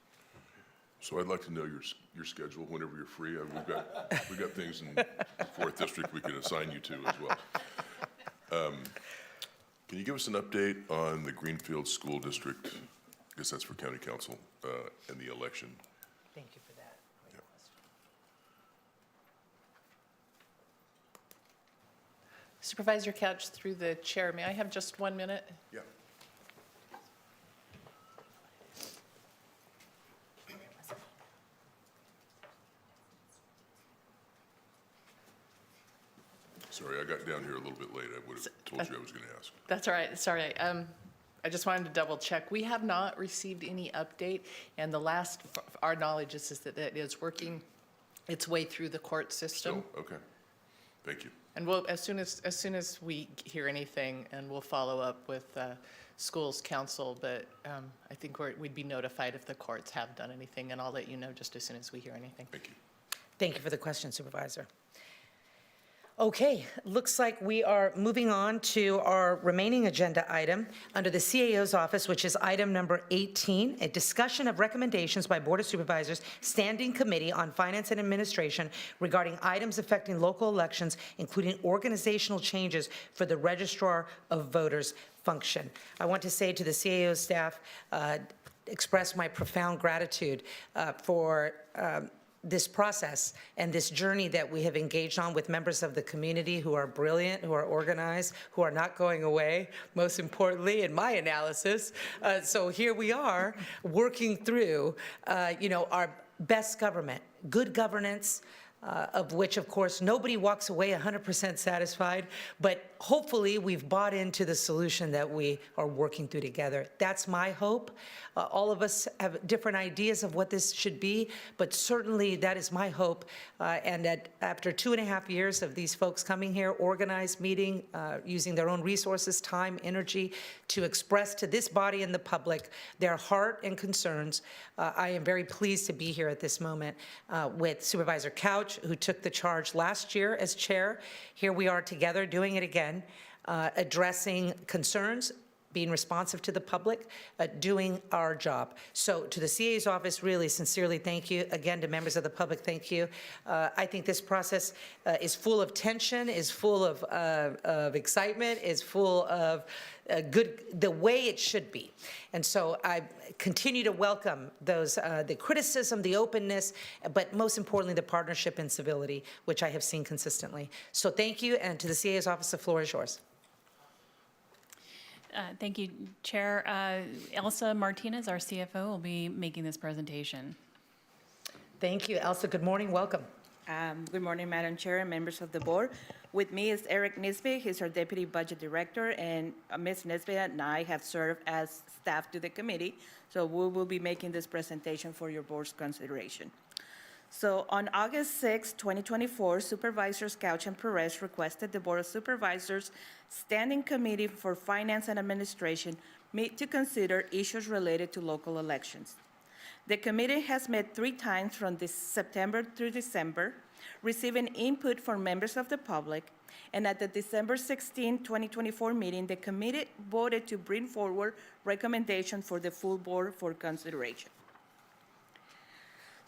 So I'd like to know your schedule whenever you're free. We've got things in the 4th District we can assign you to as well. Can you give us an update on the Greenfield School District? I guess that's for County Council and the election. Thank you for that. Yeah. Supervisor Couch, through the chair, may I have just 1 minute? Yeah. Sorry, I got down here a little bit late. I would have told you I was going to ask. That's all right. Sorry. I just wanted to double check. We have not received any update, and the last, our knowledge is that it is working its way through the court system. Still? Okay. Thank you. And we'll, as soon as we hear anything, and we'll follow up with schools council, but I think we'd be notified if the courts have done anything, and I'll let you know just as soon as we hear anything. Thank you. Thank you for the question, Supervisor. Okay, looks like we are moving on to our remaining agenda item under the CAO's office, which is item number 18, a discussion of recommendations by Board of Supervisors Standing Committee on Finance and Administration regarding items affecting local elections, including organizational changes for the Registrar of Voters function. I want to say to the CAO staff, express my profound gratitude for this process and this journey that we have engaged on with members of the community who are brilliant, who are organized, who are not going away, most importantly, in my analysis. So here we are working through, our best government, good governance, of which, of course, nobody walks away 100% satisfied, but hopefully we've bought into the solution that we are working through together. That's my hope. All of us have different ideas of what this should be, but certainly that is my hope. And that after 2.5 years of these folks coming here, organized, meeting, using their own resources, time, energy, to express to this body and the public their heart and concerns, I am very pleased to be here at this moment with Supervisor Couch, who took the charge last year as chair. Here we are together doing it again, addressing concerns, being responsive to the public, doing our job. So to the CA's office, really sincerely thank you. Again, to members of the public, thank you. I think this process is full of tension, is full of excitement, is full of the way it should be. And so I continue to welcome those, the criticism, the openness, but most importantly, the partnership and civility, which I have seen consistently. So thank you, and to the CA's office, the floor is yours. Thank you, Chair. Elsa Martinez, our CFO, will be making this presentation. Thank you, Elsa. Good morning. Welcome. Good morning, Madam Chair and members of the board. With me is Eric Nisbet. He's our Deputy Budget Director, and Ms. Nisbet and I have served as staff to the committee, so we will be making this presentation for your board's consideration. So on August 6, 2024, Supervisors Couch and Perez requested the Board of Supervisors Standing Committee for Finance and Administration meet to consider issues related to local elections. The committee has met 3 times from this September through December, receiving input from members of the public, and at the December 16, 2024 meeting, the committee voted to bring forward recommendations for the full board for consideration.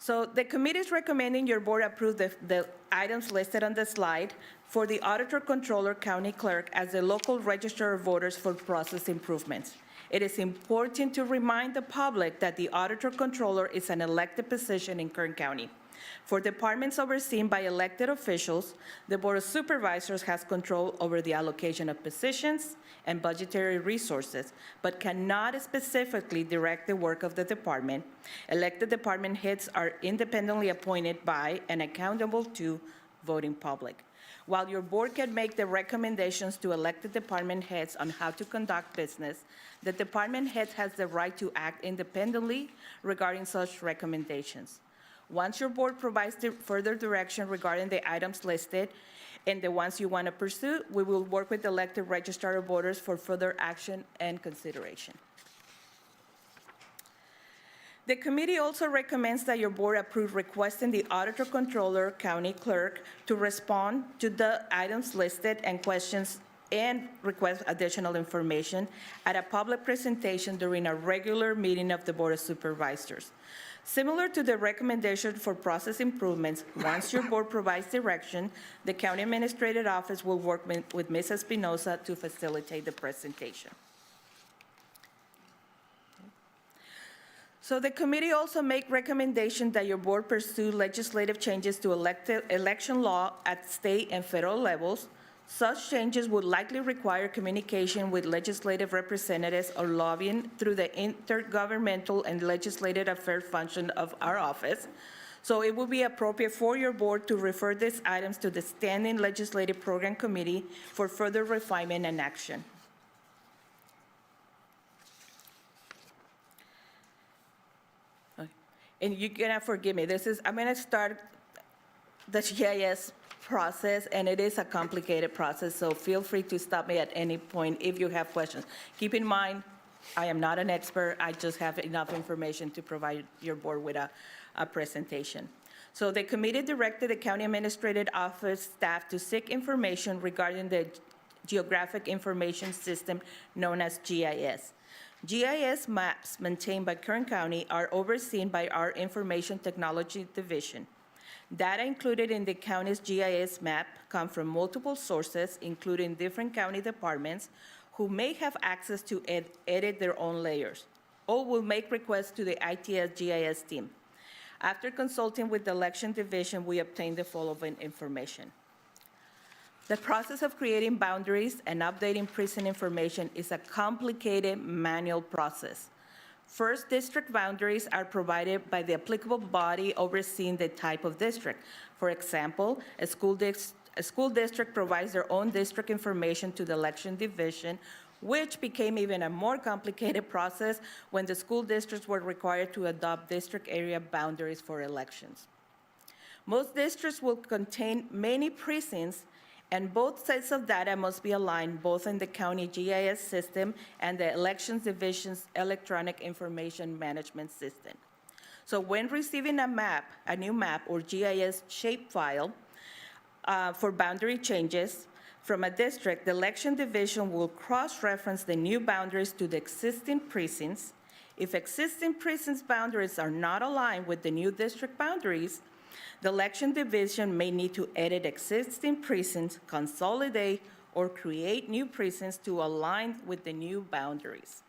So the committee is recommending your board approve the items listed on the slide for the Auditor, Controller, County Clerk as the local register of voters for process improvements. It is important to remind the public that the auditor controller is an elected position in Kern County. For departments overseen by elected officials, the Board of Supervisors has control over the allocation of positions and budgetary resources, but cannot specifically direct the work of the department. Elected department heads are independently appointed by and accountable to voting public. While your board can make the recommendations to elected department heads on how to conduct business, the department head has the right to act independently regarding such recommendations. Once your board provides the further direction regarding the items listed and the ones you want to pursue, we will work with the elected registrar of voters for further action and consideration. The committee also recommends that your board approve requesting the auditor, controller, county clerk to respond to the items listed and questions and request additional information at a public presentation during a regular meeting of the Board of Supervisors. Similar to the recommendation for process improvements, once your board provides direction, the county administrative office will work with Ms. Espinosa to facilitate the presentation. So the committee also make recommendation that your board pursue legislative changes to election law at state and federal levels. Such changes would likely require communication with legislative representatives or lobbying through the intergovernmental and legislative affairs function of our office. So it would be appropriate for your board to refer these items to the Standing Legislative Program Committee for further refinement and action. And you're gonna forgive me, I'm gonna start the GIS process, and it is a complicated process, so feel free to stop me at any point if you have questions. Keep in mind, I am not an expert, I just have enough information to provide your board with a presentation. So the committee directed the county administrative office staff to seek information regarding the geographic information system known as GIS. GIS maps maintained by Kern County are overseen by our Information Technology Division. Data included in the county's GIS map come from multiple sources, including different county departments, who may have access to edit their own layers, or will make requests to the ITS GIS team. After consulting with the election division, we obtained the following information. The process of creating boundaries and updating precinct information is a complicated manual process. First, district boundaries are provided by the applicable body overseeing the type of district. For example, a school district provides their own district information to the election division, which became even a more complicated process when the school districts were required to adopt district area boundaries for elections. Most districts will contain many precincts, and both sets of data must be aligned both in the county GIS system and the elections division's electronic information management system. So when receiving a new map or GIS shapefile for boundary changes from a district, the election division will cross-reference the new boundaries to the existing precincts. If existing precincts boundaries are not aligned with the new district boundaries, the election division may need to edit existing precincts, consolidate, or create new precincts to align with the new boundaries.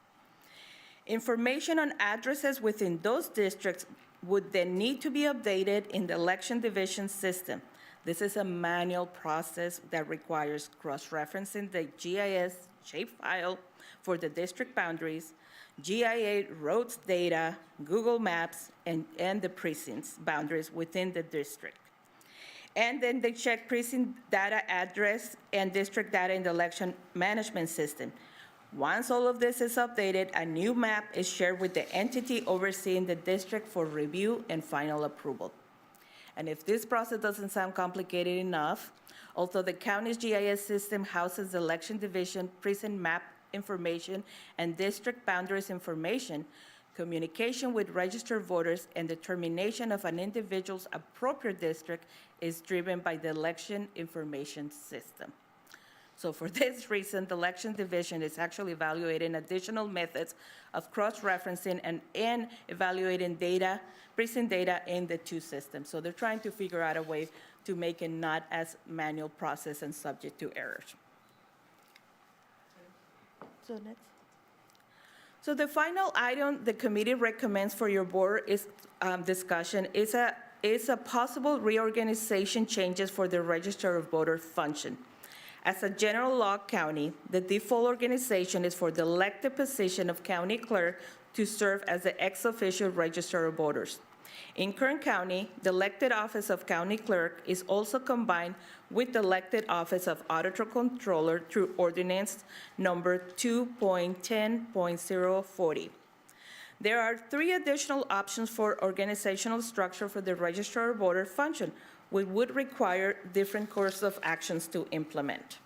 Information on addresses within those districts would then need to be updated in the election division system. This is a manual process that requires cross-referencing the GIS shapefile for the district boundaries, GIA roads data, Google Maps, and the precincts boundaries within the district. And then they check precinct data address and district data in the election management system. Once all of this is updated, a new map is shared with the entity overseeing the district for review and final approval. And if this process doesn't sound complicated enough, although the county's GIS system houses the election division precinct map information and district boundaries information, communication with registered voters and determination of an individual's appropriate district is driven by the election information system. So for this reason, the election division is actually evaluating additional methods of cross-referencing and evaluating data, precinct data in the two systems. So they're trying to figure out a way to make it not as manual process and subject to errors. So next. So the final item the committee recommends for your board is discussion is a possible reorganization changes for the Register of Voters function. As a general law county, the default organization is for the elected position of county clerk to serve as the ex officio Register of Voters. In Kern County, the elected office of county clerk is also combined with the elected office of auditor controller through ordinance number 2.10.040. There are 3 additional options for organizational structure for the Register of Voters function, which would require different course of actions to implement.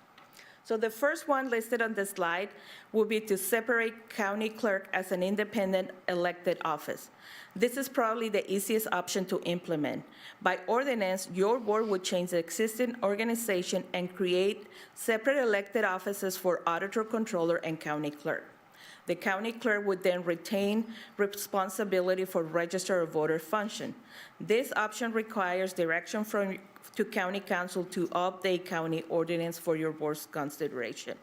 So the first one listed on the slide would be to separate county clerk as an independent elected office. This is probably the easiest option to implement. By ordinance, your board would change the existing organization and create separate elected offices for auditor, controller, and county clerk. The county clerk would then retain responsibility for Register of Voters function. This option requires direction to county council to update county ordinance for your board's consideration.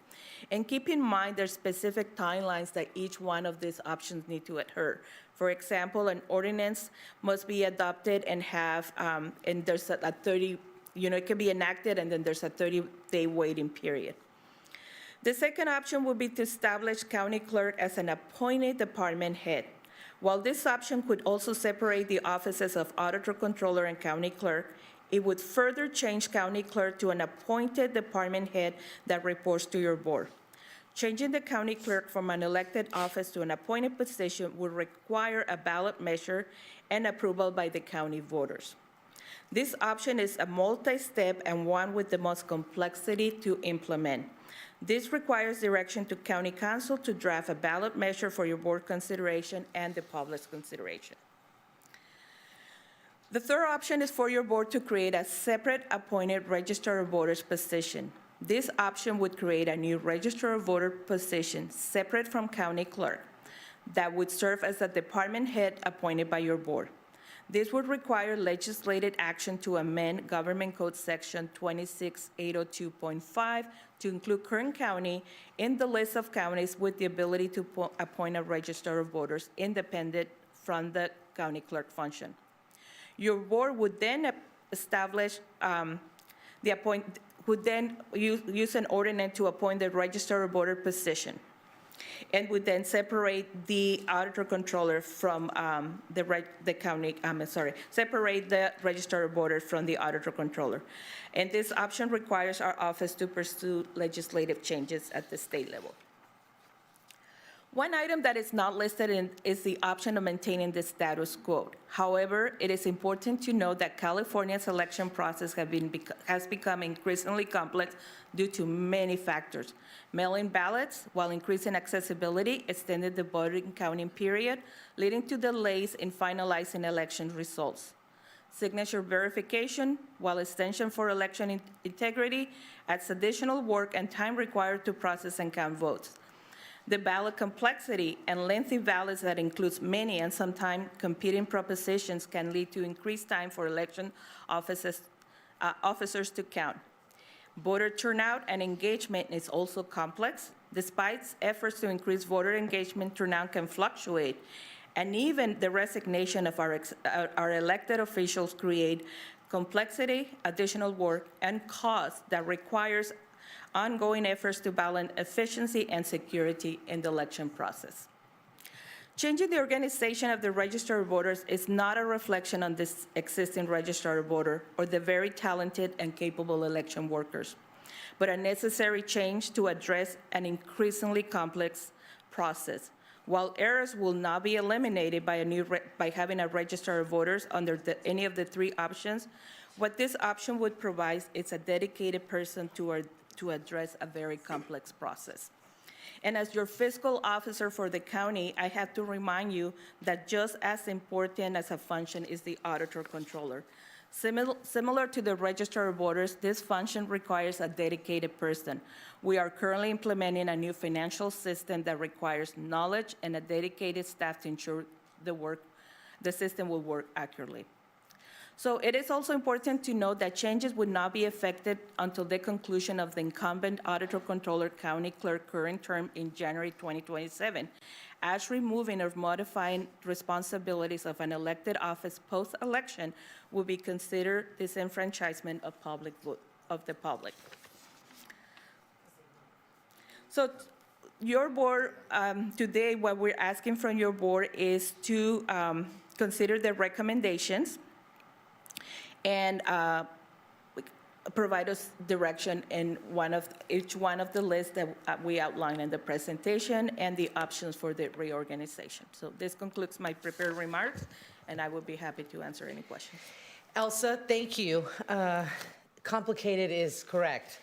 And keep in mind there's specific timelines that each one of these options need to adhere. For example, an ordinance must be adopted and have, and there's a 30, it can be enacted and then there's a 30-day waiting period. The second option would be to establish county clerk as an appointed department head. While this option could also separate the offices of auditor, controller, and county clerk, it would further change county clerk to an appointed department head that reports to your board. Changing the county clerk from an elected office to an appointed position would require a ballot measure and approval by the county voters. This option is a multi-step and one with the most complexity to implement. This requires direction to county council to draft a ballot measure for your board consideration and the public's consideration. The third option is for your board to create a separate appointed Register of Voters position. This option would create a new Register of Voters position separate from county clerk that would serve as a department head appointed by your board. This would require legislative action to amend Government Code Section 26802.5 to include Kern County in the list of counties with the ability to appoint a Register of Voters independent from the county clerk function. Your board would then establish would then use an ordinance to appoint the Register of Voters position, and would then separate the auditor controller from separate the Register of Voters from the auditor controller. And this option requires our office to pursue legislative changes at the state level. One item that is not listed is the option of maintaining the status quo. However, it is important to note that California's election process has become increasingly complex due to many factors. Mail-in ballots, while increasing accessibility, extended the voting counting period, leading to delays in finalizing election results. Signature verification, while extension for election integrity, adds additional work and time required to process and count votes. The ballot complexity and lengthy ballots that includes many and sometimes competing propositions can lead to increased time for election officers to count. Voter turnout and engagement is also complex. Despite efforts to increase voter engagement, turnout can fluctuate, and even the resignation of our elected officials create complexity, additional work, and cost that requires ongoing efforts to balance efficiency and security in the election process. Changing the organization of the Register of Voters is not a reflection on this existing Register of Voters or the very talented and capable election workers, but a necessary change to address an increasingly complex process. While errors will not be eliminated by having a Register of Voters under any of the 3 options, what this option would provide is a dedicated person to address a very complex process. And as your fiscal officer for the county, I have to remind you that just as important as a function is the auditor controller. Similar to the Register of Voters, this function requires a dedicated person. We are currently implementing a new financial system that requires knowledge and a dedicated staff to ensure the system will work accurately. So it is also important to note that changes would not be effected until the conclusion of the incumbent Auditor Controller County Clerk current term in January 2027, as removing or modifying responsibilities of an elected office post-election will be considered disenfranchisement of the public. So your board, today what we're asking from your board is to consider the recommendations and provide us direction in each one of the lists that we outlined in the presentation and the options for the reorganization. So this concludes my prepared remarks, and I would be happy to answer any questions. Elsa, thank you. Complicated is correct.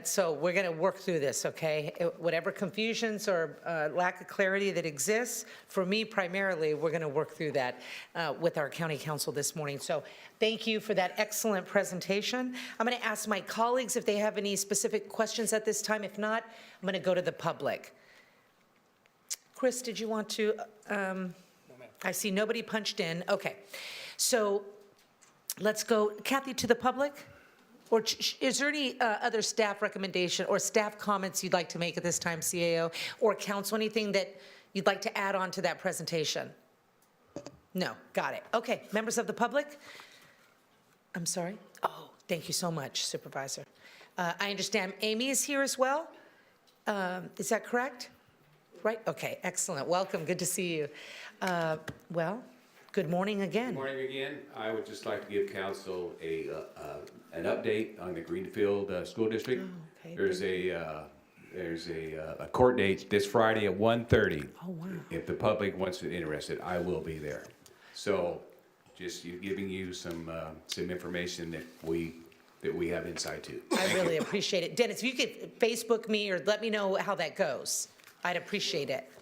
So we're going to work through this, okay? Whatever confusions or lack of clarity that exists, for me primarily, we're going to work through that with our county council this morning. So thank you for that excellent presentation. I'm going to ask my colleagues if they have any specific questions at this time. If not, I'm going to go to the public. Chris, did you want to? No, ma'am. I see nobody punched in. Okay. So let's go, Kathy, to the public. Or is there any other staff recommendation or staff comments you'd like to make at this time, CAO, or council, anything that you'd like to add on to that presentation? No, got it. Okay, members of the public? I'm sorry? Oh, thank you so much, Supervisor. I understand Amy is here as well? Is that correct? Right, okay, excellent. Welcome, good to see you. Well, good morning again. Good morning again. I would just like to give council an update on the Greenfield School District. Oh, okay. There's a court date this Friday at 1:30. Oh, wow. If the public wants to be interested, I will be there. So just giving you some information that we have insight to. I really appreciate it. Dennis, if you could Facebook me or let me know how that goes, I'd appreciate it.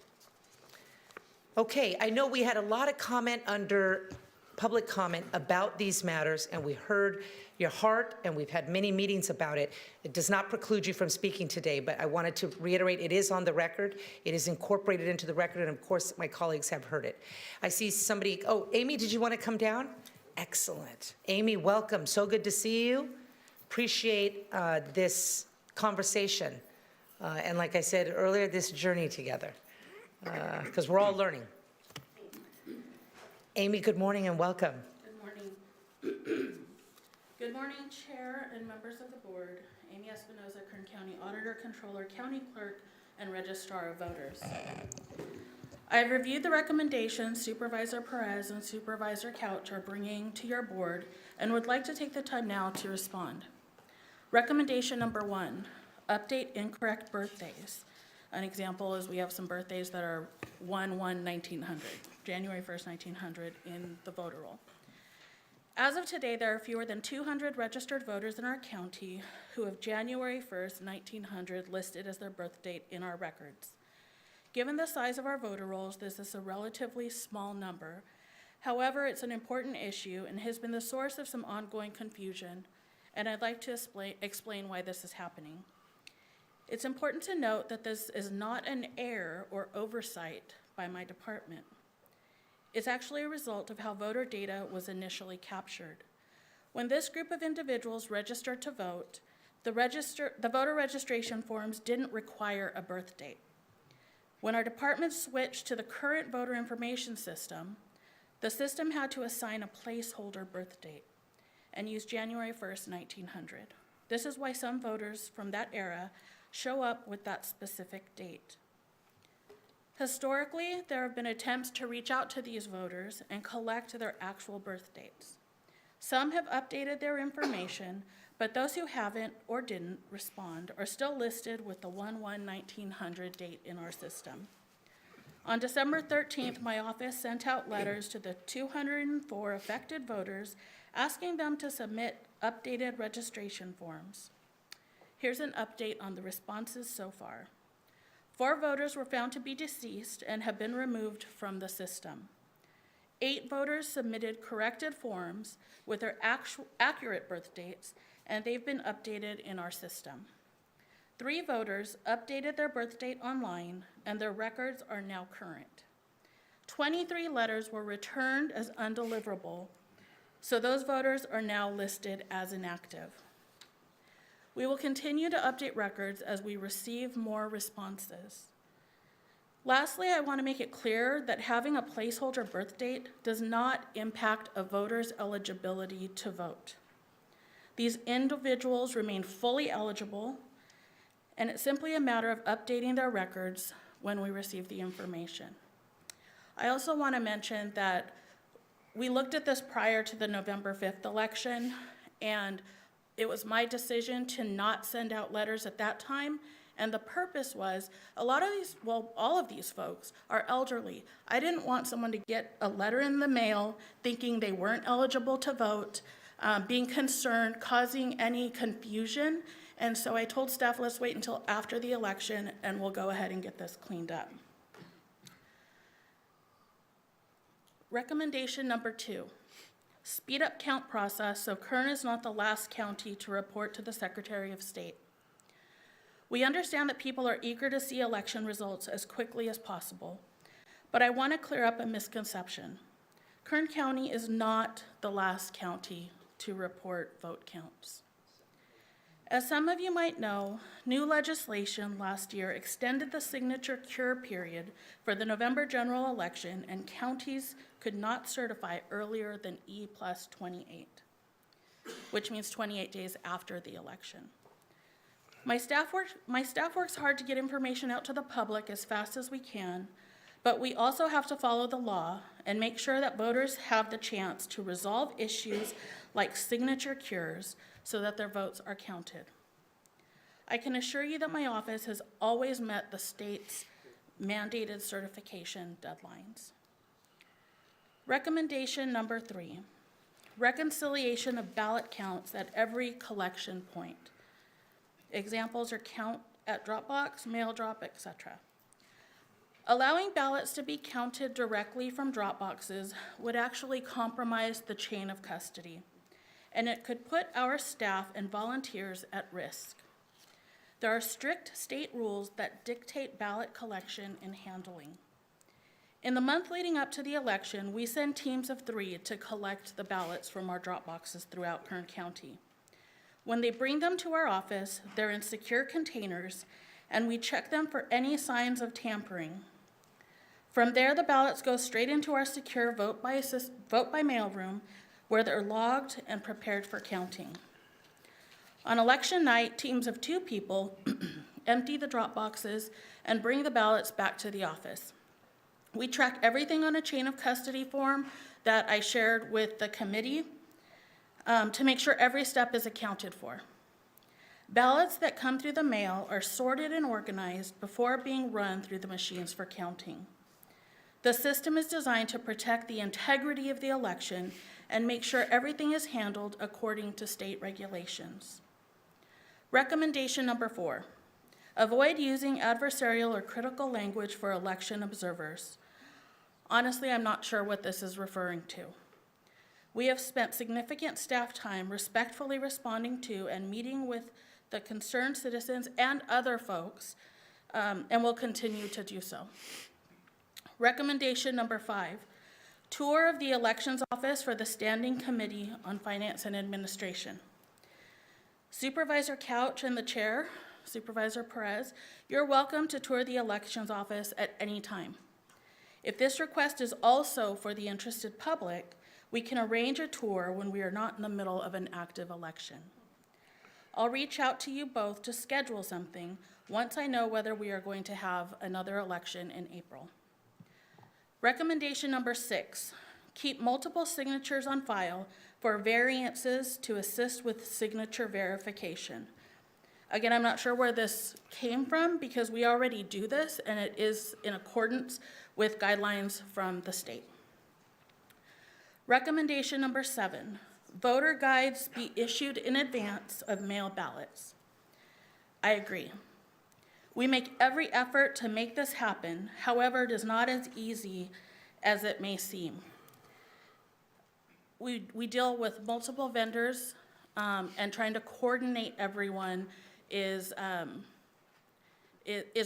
Okay, I know we had a lot of comment under public comment about these matters, and we heard your heart, and we've had many meetings about it. It does not preclude you from speaking today, but I wanted to reiterate, it is on the record. It is incorporated into the record, and of course, my colleagues have heard it. I see somebody, oh, Amy, did you want to come down? Excellent. Amy, welcome. So good to see you. Appreciate this conversation. And like I said earlier, this journey together, because we're all learning. Amy, good morning and welcome. Good morning. Good morning, Chair and members of the board. Amy Espinoza, Kern County Auditor, Controller, County Clerk, and Registrar of Voters. I have reviewed the recommendations Supervisor Perez and Supervisor Couch are bringing to your board and would like to take the time now to respond. Recommendation number 1, update incorrect birthdays. An example is we have some birthdays that are 1/1/1900, January 1st, 1900 in the voter roll. As of today, there are fewer than 200 registered voters in our county who have January 1st, 1900 listed as their birth date in our records. Given the size of our voter rolls, this is a relatively small number. However, it's an important issue and has been the source of some ongoing confusion, and I'd like to explain why this is happening. It's important to note that this is not an error or oversight by my department. It's actually a result of how voter data was initially captured. When this group of individuals registered to vote, the voter registration forms didn't require a birth date. When our department switched to the current voter information system, the system had to assign a placeholder birth date and use January 1st, 1900. This is why some voters from that era show up with that specific date. Historically, there have been attempts to reach out to these voters and collect their actual birth dates. Some have updated their information, but those who haven't or didn't respond are still listed with the 1/1/1900 date in our system. On December 13th, my office sent out letters to the 204 affected voters asking them to submit updated registration forms. Here's an update on the responses so far. 4 voters were found to be deceased and have been removed from the system. 8 voters submitted corrected forms with their accurate birth dates, and they've been updated in our system. 3 voters updated their birth date online, and their records are now current. 23 letters were returned as undeliverable. So those voters are now listed as inactive. We will continue to update records as we receive more responses. Lastly, I want to make it clear that having a placeholder birth date does not impact a voter's eligibility to vote. These individuals remain fully eligible, and it's simply a matter of updating their records when we receive the information. I also want to mention that we looked at this prior to the November 5th election, and it was my decision to not send out letters at that time. And the purpose was, all of these folks are elderly. I didn't want someone to get a letter in the mail thinking they weren't eligible to vote, being concerned, causing any confusion. And so I told staff, let's wait until after the election and we'll go ahead and get this cleaned up. Recommendation number 2, speed up count process so Kern is not the last county to report to the Secretary of State. We understand that people are eager to see election results as quickly as possible, but I want to clear up a misconception. Kern County is not the last county to report vote counts. As some of you might know, new legislation last year extended the signature cure period for the November general election, and counties could not certify earlier than E+28, which means 28 days after the election. My staff works hard to get information out to the public as fast as we can, but we also have to follow the law and make sure that voters have the chance to resolve issues like signature cures so that their votes are counted. I can assure you that my office has always met the state's mandated certification deadlines. Recommendation number 3, reconciliation of ballot counts at every collection point. Examples are count at drop box, mail drop, etc. Allowing ballots to be counted directly from drop boxes would actually compromise the chain of custody, and it could put our staff and volunteers at risk. There are strict state rules that dictate ballot collection and handling. In the month leading up to the election, we send teams of 3 to collect the ballots from our drop boxes throughout Kern County. When they bring them to our office, they're in secure containers, and we check them for any signs of tampering. From there, the ballots go straight into our secure vote by mail room, where they're logged and prepared for counting. On election night, teams of 2 people empty the drop boxes and bring the ballots back to the office. We track everything on a chain of custody form that I shared with the committee to make sure every step is accounted for. Ballots that come through the mail are sorted and organized before being run through the machines for counting. The system is designed to protect the integrity of the election and make sure everything is handled according to state regulations. Recommendation number 4, avoid using adversarial or critical language for election observers. Honestly, I'm not sure what this is referring to. We have spent significant staff time respectfully responding to and meeting with the concerned citizens and other folks, and will continue to do so. Recommendation number 5, tour of the elections office for the Standing Committee on Finance and Administration. Supervisor Couch and the chair, Supervisor Perez, you're welcome to tour the elections office at any time. If this request is also for the interested public, we can arrange a tour when we are not in the middle of an active election. I'll reach out to you both to schedule something once I know whether we are going to have another election in April. Recommendation number 6, keep multiple signatures on file for variances to assist with signature verification. Again, I'm not sure where this came from because we already do this and it is in accordance with guidelines from the state. Recommendation number 7, voter guides be issued in advance of mail ballots. I agree. We make every effort to make this happen. However, it is not as easy as it may seem. We deal with multiple vendors, and trying to coordinate everyone is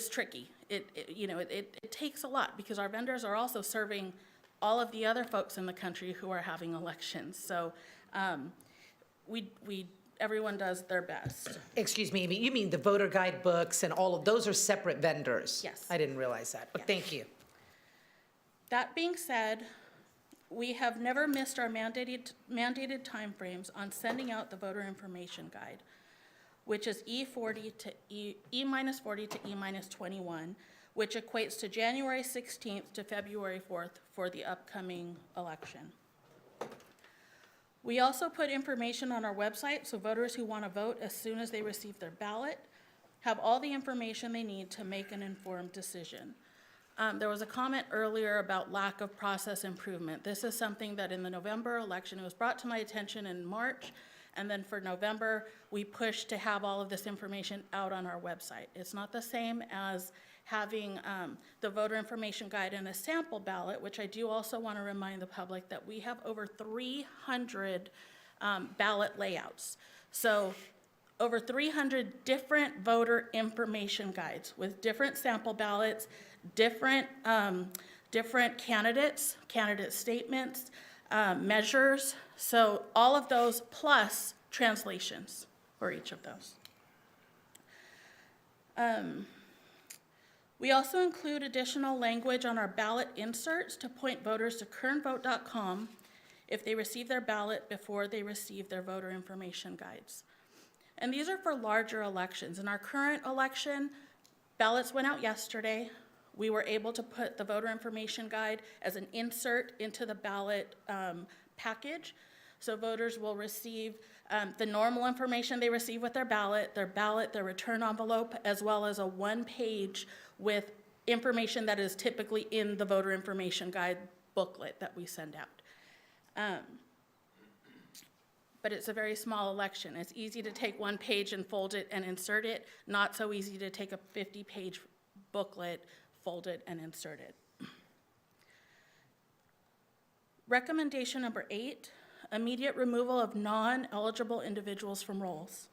tricky. It takes a lot because our vendors are also serving all of the other folks in the country who are having elections. So everyone does their best. Excuse me, you mean the voter guide books and all of those are separate vendors? Yes. I didn't realize that, but thank you. That being said, we have never missed our mandated timeframes on sending out the voter information guide, which is E40 to E-40 to E-21, which equates to January 16th to February 4th for the upcoming election. We also put information on our website so voters who want to vote as soon as they receive their ballot have all the information they need to make an informed decision. There was a comment earlier about lack of process improvement. This is something that in the November election, it was brought to my attention in March, and then for November, we pushed to have all of this information out on our website. It's not the same as having the voter information guide and a sample ballot, which I do also want to remind the public that we have over 300 ballot layouts. So over 300 different voter information guides with different sample ballots, different candidates, candidate statements, measures. So all of those plus translations for each of those. We also include additional language on our ballot inserts to point voters to kernvote.com if they receive their ballot before they receive their voter information guides. And these are for larger elections. In our current election, ballots went out yesterday. We were able to put the voter information guide as an insert into the ballot package. So voters will receive the normal information they receive with their ballot, their return envelope, as well as a one-page with information that is typically in the voter information guide booklet that we send out. But it's a very small election. It's easy to take one page and fold it and insert it, not so easy to take a 50-page booklet, fold it, and insert it. Recommendation number 8, immediate removal of non-eligible individuals from rolls.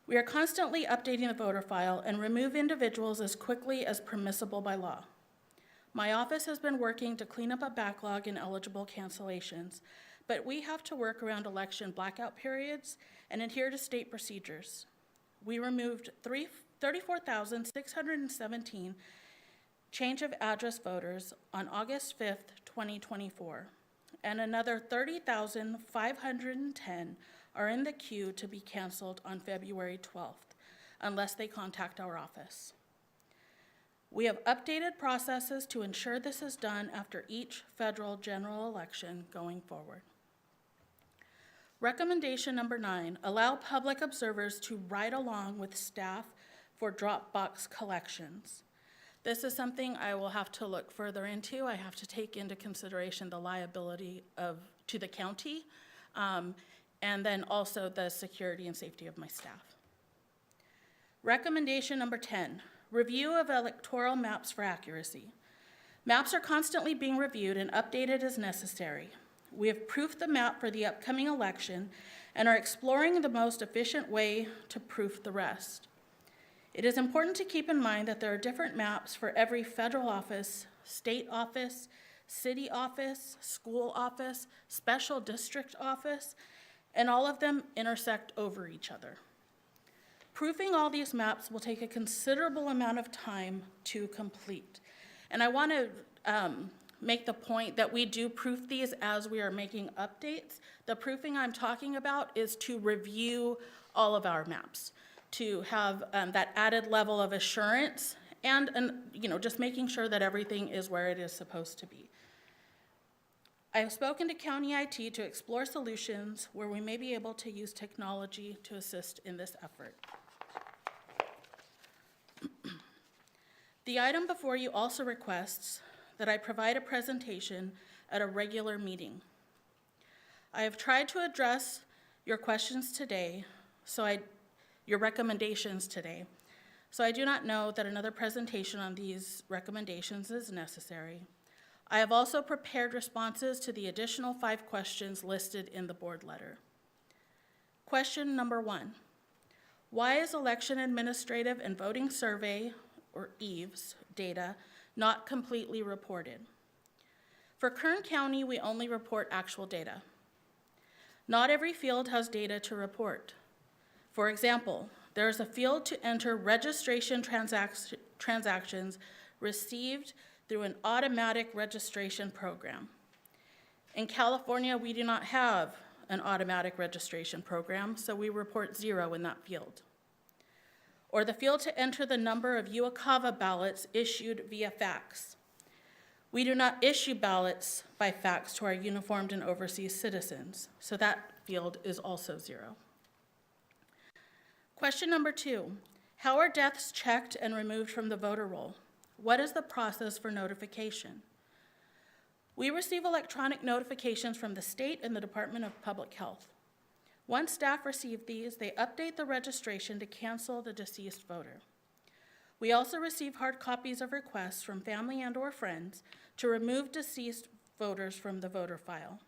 We are constantly updating the voter file and remove individuals as quickly as permissible by law. My office has been working to clean up a backlog in eligible cancellations, but we have to work around election blackout periods and adhere to state procedures. We removed 34,617 change of address voters on August 5th, 2024, and another 30,510 are in the queue to be canceled on February 12th, unless they contact our office. We have updated processes to ensure this is done after each federal general election going forward. Recommendation number 9, allow public observers to ride along with staff for drop box collections. This is something I will have to look further into. I have to take into consideration the liability to the county, and then also the security and safety of my staff. Recommendation number 10, review of electoral maps for accuracy. Maps are constantly being reviewed and updated as necessary. We have proofed the map for the upcoming election and are exploring the most efficient way to proof the rest. It is important to keep in mind that there are different maps for every federal office, state office, city office, school office, special district office, and all of them intersect over each other. Proofing all these maps will take a considerable amount of time to complete. And I want to make the point that we do proof these as we are making updates. The proofing I'm talking about is to review all of our maps, to have that added level of assurance and just making sure that everything is where it is supposed to be. I have spoken to County IT to explore solutions where we may be able to use technology to assist in this effort. The item before you also requests that I provide a presentation at a regular meeting. I have tried to address your questions today, your recommendations today, so I do not know that another presentation on these recommendations is necessary. I have also prepared responses to the additional 5 questions listed in the board letter. Question number 1, why is Election Administrative and Voting Survey, or EVES, data not completely reported? For Kern County, we only report actual data. Not every field has data to report. For example, there is a field to enter registration transactions received through an automatic registration program. In California, we do not have an automatic registration program, so we report 0 in that field. Or the field to enter the number of UACAVA ballots issued via fax. We do not issue ballots by fax to our uniformed and overseas citizens, so that field is also 0. Question number 2, how are deaths checked and removed from the voter roll? What is the process for notification? We receive electronic notifications from the state and the Department of Public Health. Once staff receive these, they update the registration to cancel the deceased voter. We also receive hard copies of requests from family and/or friends to remove deceased voters from the voter file.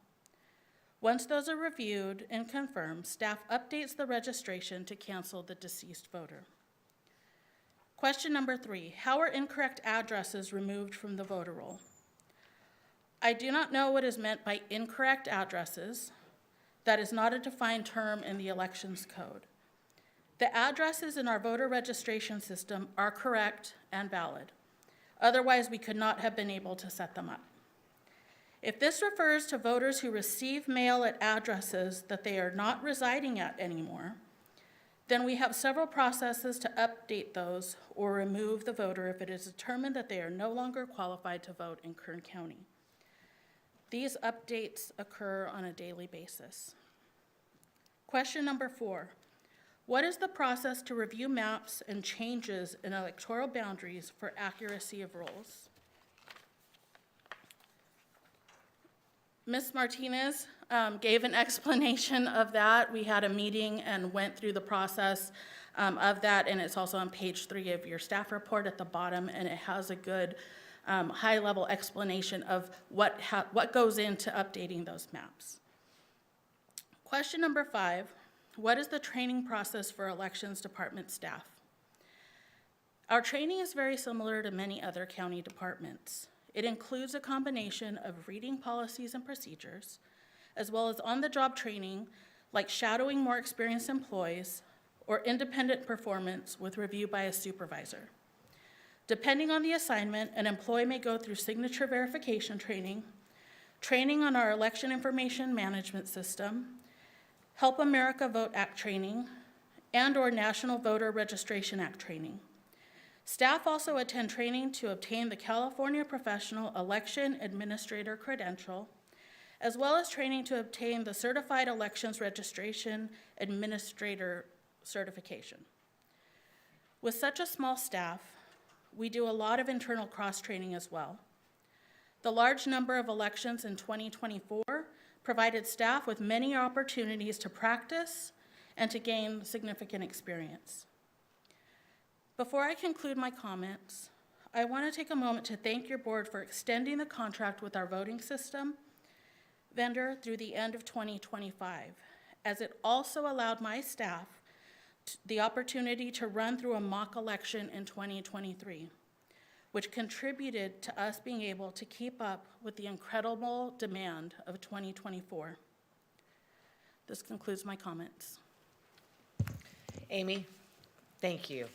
Once those are reviewed and confirmed, staff updates the registration to cancel the deceased voter. Question number 3, how are incorrect addresses removed from the voter roll? I do not know what is meant by incorrect addresses. That is not a defined term in the elections code. The addresses in our voter registration system are correct and valid. Otherwise, we could not have been able to set them up. If this refers to voters who receive mail at addresses that they are not residing at anymore, then we have several processes to update those or remove the voter if it is determined that they are no longer qualified to vote in Kern County. These updates occur on a daily basis. Question number 4, what is the process to review maps and changes in electoral boundaries for accuracy of rolls? Ms. Martinez gave an explanation of that. We had a meeting and went through the process of that, and it's also on page 3 of your staff report at the bottom, and it has a good high-level explanation of what goes into updating those maps. Question number 5, what is the training process for elections department staff? Our training is very similar to many other county departments. It includes a combination of reading policies and procedures, as well as on-the-job training like shadowing more experienced employees or independent performance with review by a supervisor. Depending on the assignment, an employee may go through signature verification training, training on our election information management system, Help America Vote Act training, and/or National Voter Registration Act training. Staff also attend training to obtain the California Professional Election Administrator credential, as well as training to obtain the Certified Elections Registration Administrator certification. With such a small staff, we do a lot of internal cross-training as well. The large number of elections in 2024 provided staff with many opportunities to practice and to gain significant experience. Before I conclude my comments, I want to take a moment to thank your board for extending the contract with our voting system vendor through the end of 2025, as it also allowed my staff the opportunity to run through a mock election in 2023, which contributed to us being able to keep up with the incredible demand of 2024. This concludes my comments. Amy, thank you.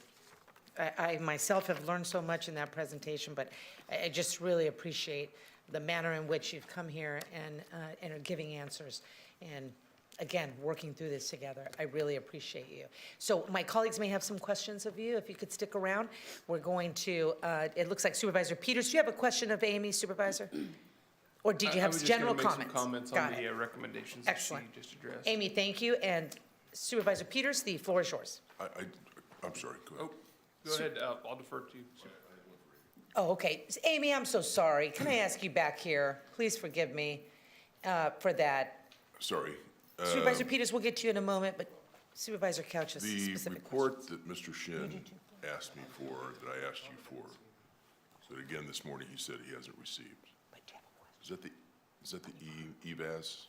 I myself have learned so much in that presentation, but I just really appreciate the manner in which you've come here and are giving answers. And again, working through this together. I really appreciate you. So my colleagues may have some questions of you. If you could stick around, we're going to, it looks like Supervisor Peters, do you have a question of Amy, Supervisor? Or did you have general comments? I was just going to make some comments on the recommendations that she just addressed. Amy, thank you. And Supervisor Peters, the floor is yours. I'm sorry, go ahead. Go ahead, I'll defer to you. Oh, okay. Amy, I'm so sorry. Can I ask you back here? Please forgive me for that. Sorry. Supervisor Peters, we'll get to you in a moment, but Supervisor Couch has The specific report that Mr. Shin asked me for, that I asked you for, so again this morning he said he hasn't received. Is that the EVAS?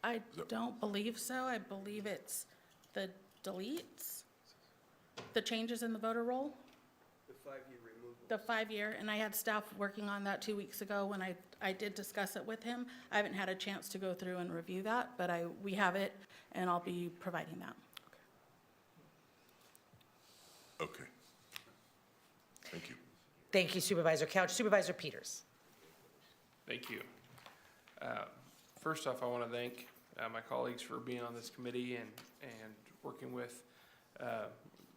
I don't believe so. I believe it's the deletes, the changes in the voter roll. The 5-year removal. the 5-year, and I had staff working on that 2 weeks ago when I did discuss it with him. I haven't had a chance to go through and review that, but we have it, and I'll be providing that. Okay. Thank you. Thank you, Supervisor Couch. Supervisor Peters. Thank you. First off, I want to thank my colleagues for being on this committee and working with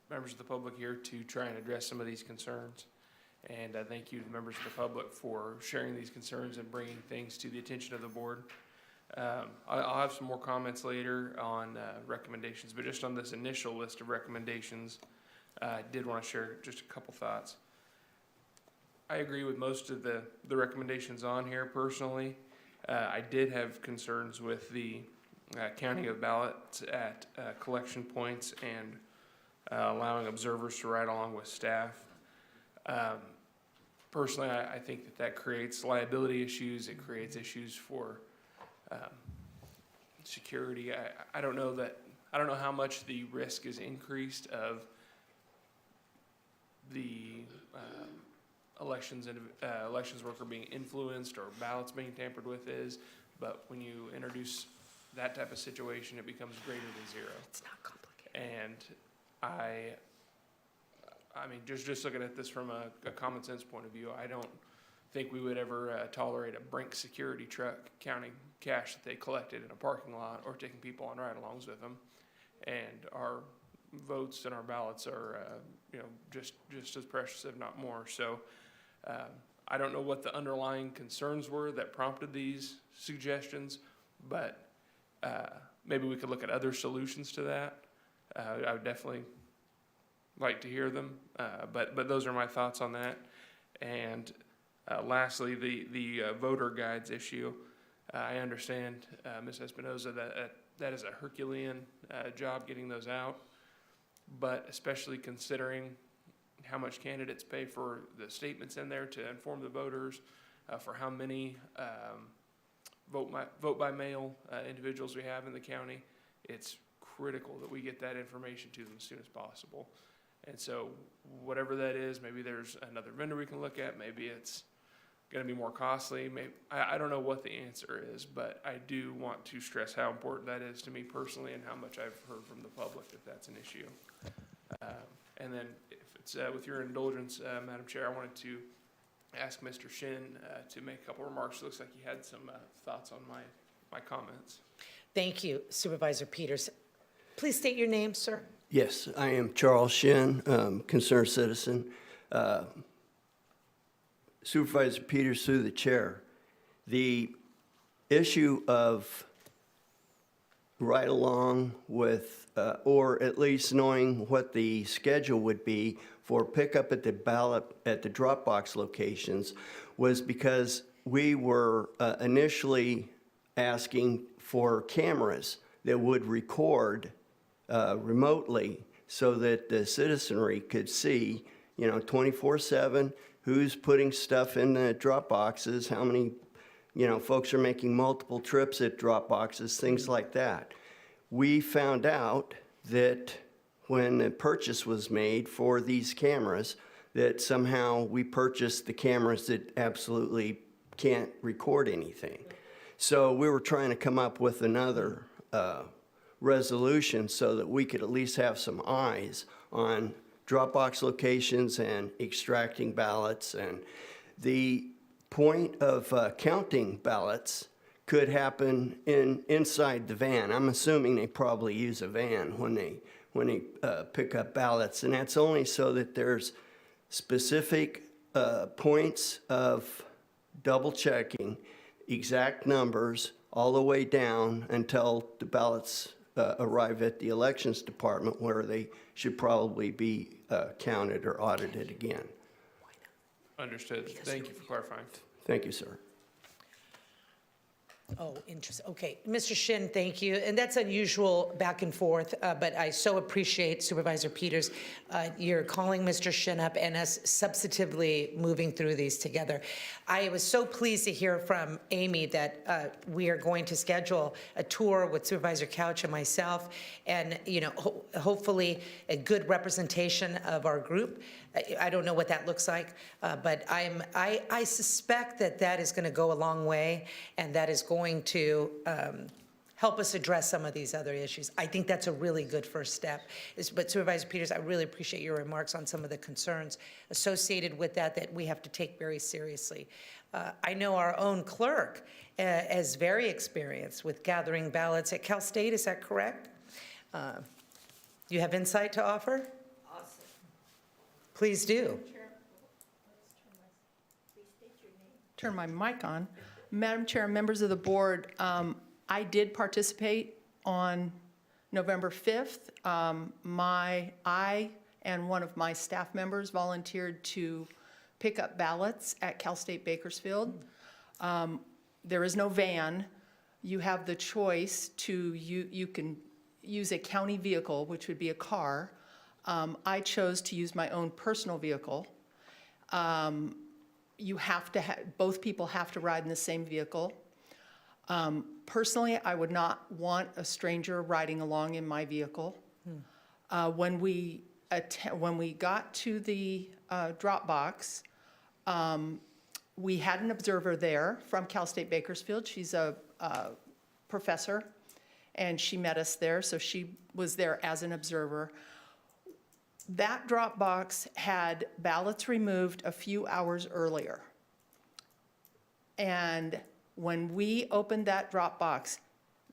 members of the public here to try and address some of these concerns. And thank you to the members of the public for sharing these concerns and bringing things to the attention of the board. I'll have some more comments later on recommendations, but just on this initial list of recommendations, I did want to share just a couple thoughts. I agree with most of the recommendations on here personally. I did have concerns with the counting of ballots at collection points and allowing observers to ride along with staff. Personally, I think that creates liability issues. It creates issues for security. I don't know how much the risk is increased of the elections worker being influenced or ballots being tampered with is, but when you introduce that type of situation, it becomes greater than zero. It's not complicated. And I mean, just looking at this from a common sense point of view, I don't think we would ever tolerate a Brink security truck counting cash that they collected in a parking lot or taking people on ride-alongs with them. And our votes and our ballots are, just as precious, if not more. So I don't know what the underlying concerns were that prompted these suggestions, but maybe we could look at other solutions to that. I would definitely like to hear them, but those are my thoughts on that. And lastly, the voter guides issue. I understand, Ms. Espinoza, that is a Herculean job getting those out, but especially considering how much candidates pay for the statements in there to inform the voters, for how many vote by mail individuals we have in the county, it's critical that we get that information to them as soon as possible. And so whatever that is, maybe there's another vendor we can look at, maybe it's going to be more costly. Maybe, I don't know what the answer is, but I do want to stress how important that is to me personally and how much I've heard from the public that that's an issue. And then if it's with your indulgence, Madam Chair, I wanted to ask Mr. Shin to make a couple remarks. It looks like he had some thoughts on my comments. Thank you, Supervisor Peters. Please state your name, sir. Yes, I am Charles Shin, concerned citizen. Supervisor Peters, through the chair, the issue of right along with, or at least knowing what the schedule would be for pickup at the ballot at the drop box locations was because we were initially asking for cameras that would record remotely so that the citizenry could see, 24/7, who's putting stuff in the drop boxes, how many, folks are making multiple trips at drop boxes, things like that. We found out that when the purchase was made for these cameras, that somehow we purchased the cameras that absolutely can't record anything. So we were trying to come up with another resolution so that we could at least have some eyes on Dropbox locations and extracting ballots. And the point of counting ballots could happen inside the van. I'm assuming they probably use a van when they pick up ballots, and that's only so that there's specific points of double checking exact numbers all the way down until the ballots arrive at the elections department, where they should probably be counted or audited again. Understood. Thank you for clarifying. Thank you, sir. Oh, interesting. Okay, Mr. Shin, thank you. And that's unusual back and forth, but I so appreciate Supervisor Peters, you're calling Mr. Shin up and us substantively moving through these together. I was so pleased to hear from Amy that we are going to schedule a tour with Supervisor Couch and myself, and hopefully a good representation of our group. I don't know what that looks like, but I suspect that is going to go a long way, and that is going to help us address some of these other issues. I think that's a really good first step. But Supervisor Peters, I really appreciate your remarks on some of the concerns associated with that we have to take very seriously. I know our own clerk is very experienced with gathering ballots at Cal State. Is that correct? You have insight to offer? Please do. Turn my mic on. Madam Chair, members of the board, I did participate on November 5th. I and one of my staff members volunteered to pick up ballots at Cal State Bakersfield. There is no van. You have the choice to, you can use a county vehicle, which would be a car. I chose to use my own personal vehicle. You have to both people have to ride in the same vehicle. Personally, I would not want a stranger riding along in my vehicle. When we got to the drop box, we had an observer there from Cal State Bakersfield. She's a professor, and she met us there, so she was there as an observer. That drop box had ballots removed a few hours earlier. And when we opened that drop box,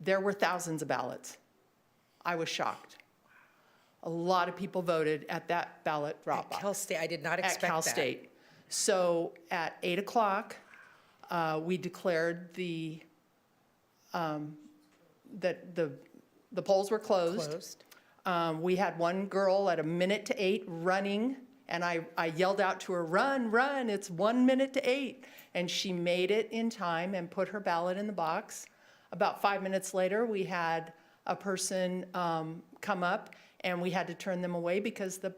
there were thousands of ballots. I was shocked. A lot of people voted at that ballot drop box. At Cal State, I did not expect that. At Cal that. State. So at 8 o'clock, we declared that the polls were closed. We had one girl at 7:45 running, and I yelled out to her, "Run, run, it's 7:45." And she made it in time and put her ballot in the box. About 5 minutes later, we had a person come up, and we had to turn them away because the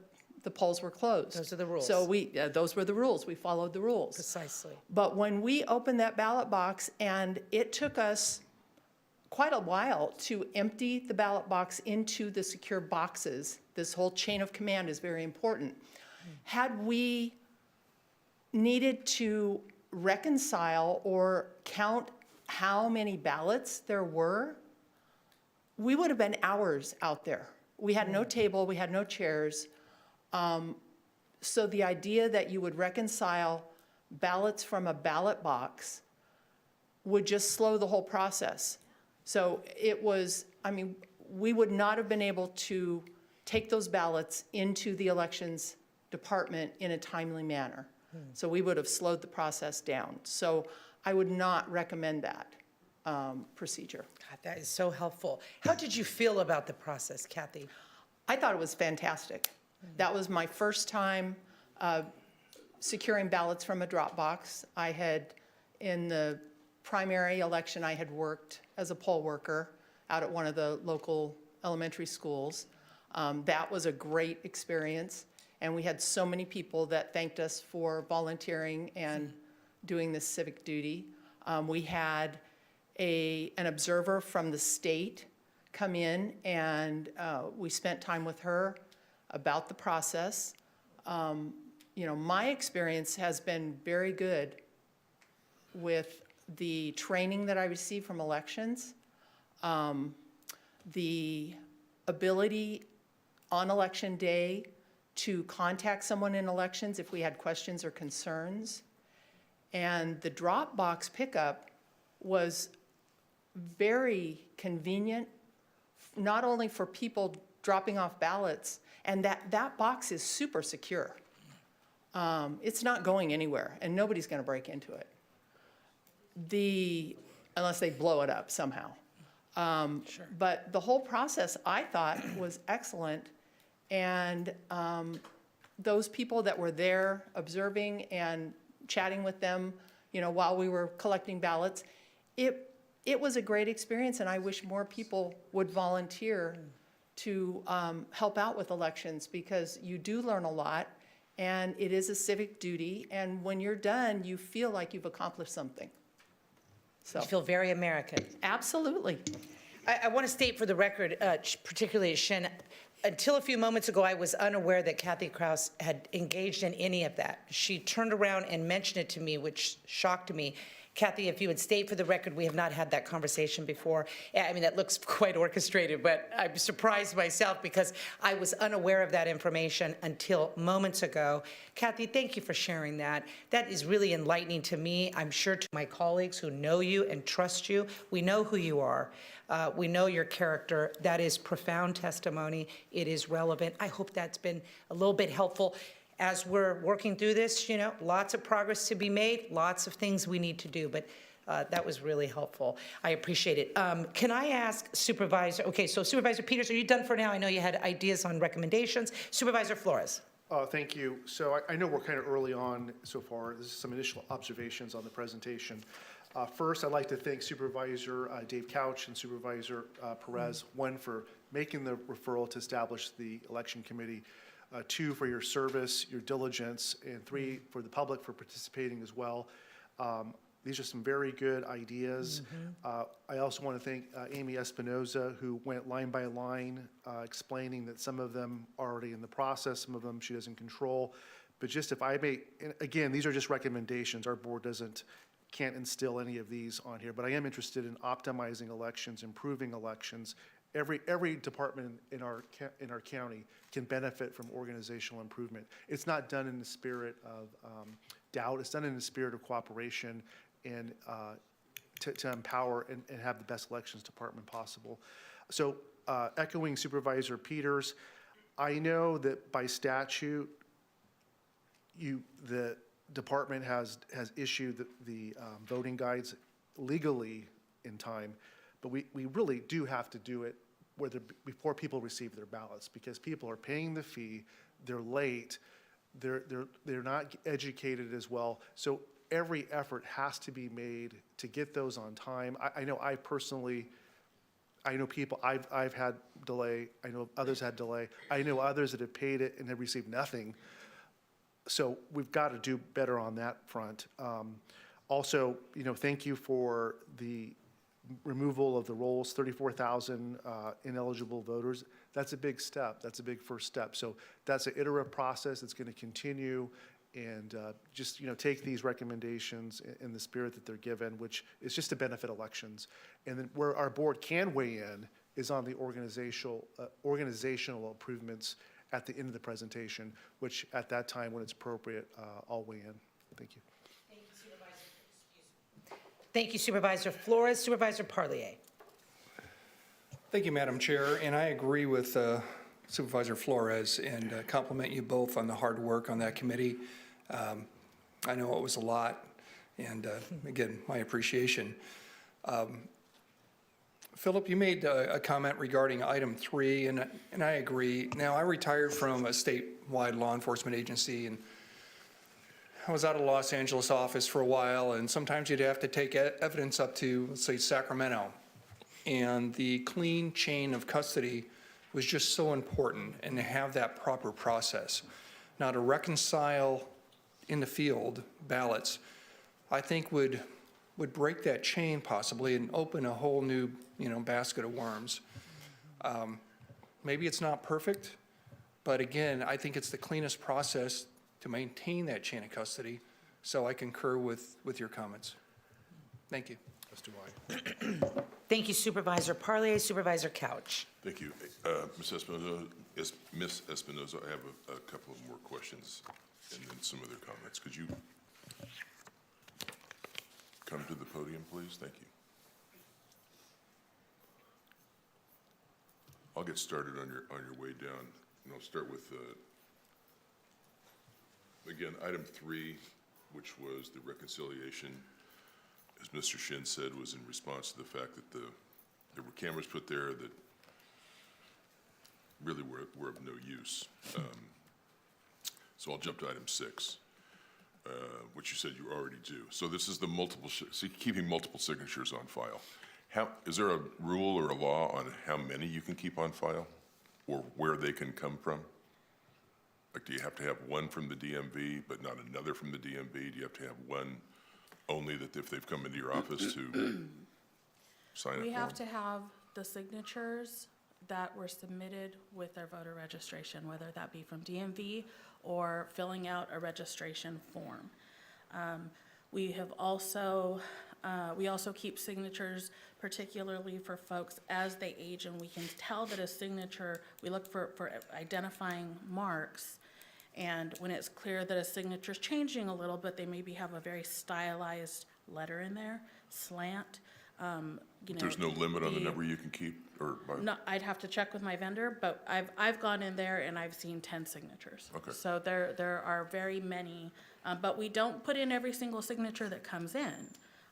polls were closed. Those are the rules. So those were the rules. We followed the rules. Precisely. But when we opened that ballot box, and it took us quite a while to empty the ballot box into the secure boxes. This whole chain of command is very important. Had we needed to reconcile or count how many ballots there were, we would have been hours out there. We had no table, we had no chairs. So the idea that you would reconcile ballots from a ballot box would just slow the whole process. So it was, we would not have been able to take those ballots into the elections department in a timely manner. So we would have slowed the process down. So I would not recommend that procedure. God, that is so helpful. How did you feel about the process, Kathy? I thought it was fantastic. That was my first time securing ballots from a drop box. I had, in the primary election, I had worked as a poll worker out at one of the local elementary schools. That was a great experience, and we had so many people that thanked us for volunteering and doing this civic duty. We had an observer from the state come in, and we spent time with her about the process. My experience has been very good with the training that I received from elections, the ability on election day to contact someone in elections if we had questions or concerns. And the drop box pickup was very convenient, not only for people dropping off ballots, and that box is super secure. It's not going anywhere, and nobody's going to break into it. Unless they blow it up somehow. Sure. But the whole process, I thought, was excellent. And those people that were there observing and chatting with them, while we were collecting ballots, it it was a great experience, and I wish more people would volunteer to help out with elections, because you do learn a lot, and it is a civic duty, and when you're done, you feel like you've accomplished something. So, You feel very American. absolutely. I want to state for the record, particularly Shen, until a few moments ago, I was unaware that Kathy Kraus had engaged in any of that. She turned around and mentioned it to me, which shocked me. Kathy, if you would state for the record, we have not had that conversation before. I mean, that looks quite orchestrated, but I'm surprised myself because I was unaware of that information until moments ago. Kathy, thank you for sharing that. That is really enlightening to me. I'm sure to my colleagues who know you and trust you. We know who you are. We know your character. That is profound testimony. It is relevant. I hope that's been a little bit helpful. As we're working through this, you know, lots of progress to be made, lots of things we need to do, but that was really helpful. I appreciate it. Can I ask Supervisor, okay, so Supervisor Peters, are you done for now? I know you had ideas on recommendations. Supervisor Flores. Thank you. So I know we're kind of early on so far. This is some initial observations on the presentation. First, I'd like to thank Supervisor Dave Couch and Supervisor Perez, one, for making the referral to establish the election committee, two, for your service, your diligence, and three, for the public for participating as well. These are some very good ideas. I also want to thank Amy Espinoza, who went line by line, explaining that some of them are already in the process, some of them she doesn't control. But just if I may, and again, these are just recommendations. Our board can't instill any of these on here, but I am interested in optimizing elections, improving elections. Every department in our county can benefit from organizational improvement. It's not done in the spirit of doubt. It's done in the spirit of cooperation and to empower and have the best elections department possible. So echoing Supervisor Peters, I know that by statute, the department has issued the voting guides legally in time, but we really do have to do it before people receive their ballots, because people are paying the fee, they're late, they're not educated as well. So every effort has to be made to get those on time. I know people, I've had delay, I know others had delay, I know others that have paid it and have received nothing. So we've got to do better on that front. Also, thank you for the removal of the rolls, 34,000 ineligible voters. That's a big step. That's a big first step. So that's an iterative process that's going to continue, and just take these recommendations in the spirit that they're given, which is just to benefit elections. And then where our board can weigh in is on the organizational improvements at the end of the presentation, which at that time, when it's appropriate, I'll weigh in. Thank you. Thank you, Supervisor Flores. Supervisor Parlier. Thank you, Madam Chair, and I agree with Supervisor Flores and compliment you both on the hard work on that committee. I know it was a lot, and again, my appreciation. Philip, you made a comment regarding item 3, and I agree. Now, I retired from a statewide law enforcement agency, and I was out of the Los Angeles office for a while, and sometimes you'd have to take evidence up to, let's say, Sacramento. And the clean chain of custody was just so important, and to have that proper process. Now, to reconcile in the field ballots, I think would break that chain possibly and open a whole new, basket of worms. Maybe it's not perfect, but again, I think it's the cleanest process to maintain that chain of custody. So I concur with your comments. Thank you. As do I. Thank you, Supervisor Parlier. Supervisor Couch. Thank you. Ms. Espinoza, I have a couple of more questions and then some other comments. Could you come to the podium, please? Thank you. I'll get started on your way down, and I'll start with again, item 3, which was the reconciliation, as Mr. Shin said, was in response to the fact that there were cameras put there that really were of no use. So I'll jump to item 6, which you said you already do. So this is the keeping multiple signatures on file. Is there a rule or a law on how many you can keep on file, or where they can come from? Like, do you have to have one from the DMV, but not another from the DMV? Do you have to have one only that if they've come into your office to sign We a have form? to have the signatures that were submitted with their voter registration, whether that be from DMV or filling out a registration form. We have also, we also keep signatures, particularly for folks as they age, and we can tell that a signature, we look for identifying marks. And when it's clear that a signature is changing a little bit, they maybe have a very stylized letter in there, slant. There's no limit on the the- number you can keep, or by? No, I'd have to check with my vendor, but I've gone in there and I've seen 10 signatures. Okay. So there are very many, but we don't put in every single signature that comes in.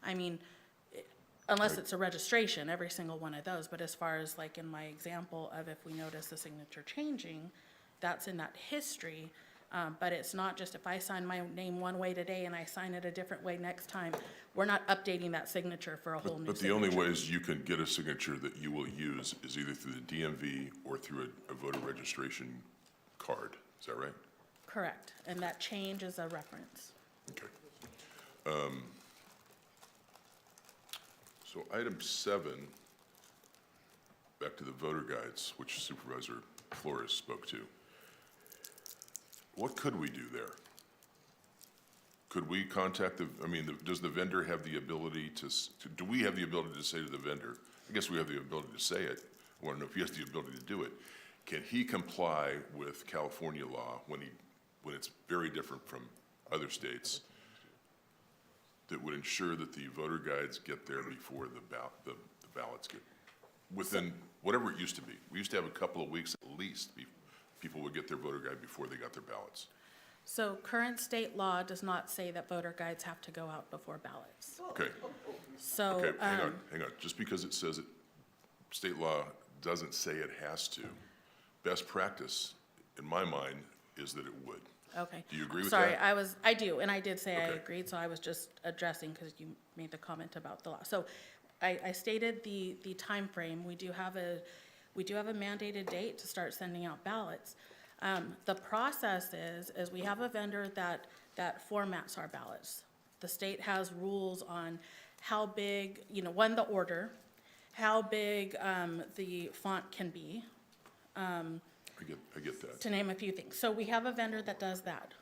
I mean, unless it's a registration, every single one of those. But as far as like in my example of if we notice the signature changing, that's in that history. But it's not just if I sign my name one way today and I sign it a different way next time, we're not updating that signature for a whole new But the signature. only ways you can get a signature that you will use is either through the DMV or through a voter registration card. Is that right? Correct, and that change is a reference. Okay. So item 7, back to the voter guides, which Supervisor Flores spoke to. What could we do there? Could we contact does the vendor have the ability do we have the ability to say to the vendor, I guess we have the ability to say it, I want to know if he has the ability to do it. Can he comply with California law when it's very different from other states that would ensure that the voter guides get there before the ballots get, within whatever it used to be? We used to have a couple of weeks at least, people would get their voter guide before they got their ballots. So current state law does not say that voter guides have to go out before ballots. Okay, So, okay, hang on. Just because it says state law doesn't say it has to, best practice, in my mind, is that it would. okay. Do you agree with Sorry, that? I do, and I did say I Okay. agreed, so I was just addressing because you made the comment about the law. So I stated the timeframe. We do have a mandated date to start sending out ballots. The process is we have a vendor that formats our ballots. The state has rules on how big, the order, how big the font can be, I get that. to name a few things. So we have a vendor that does that.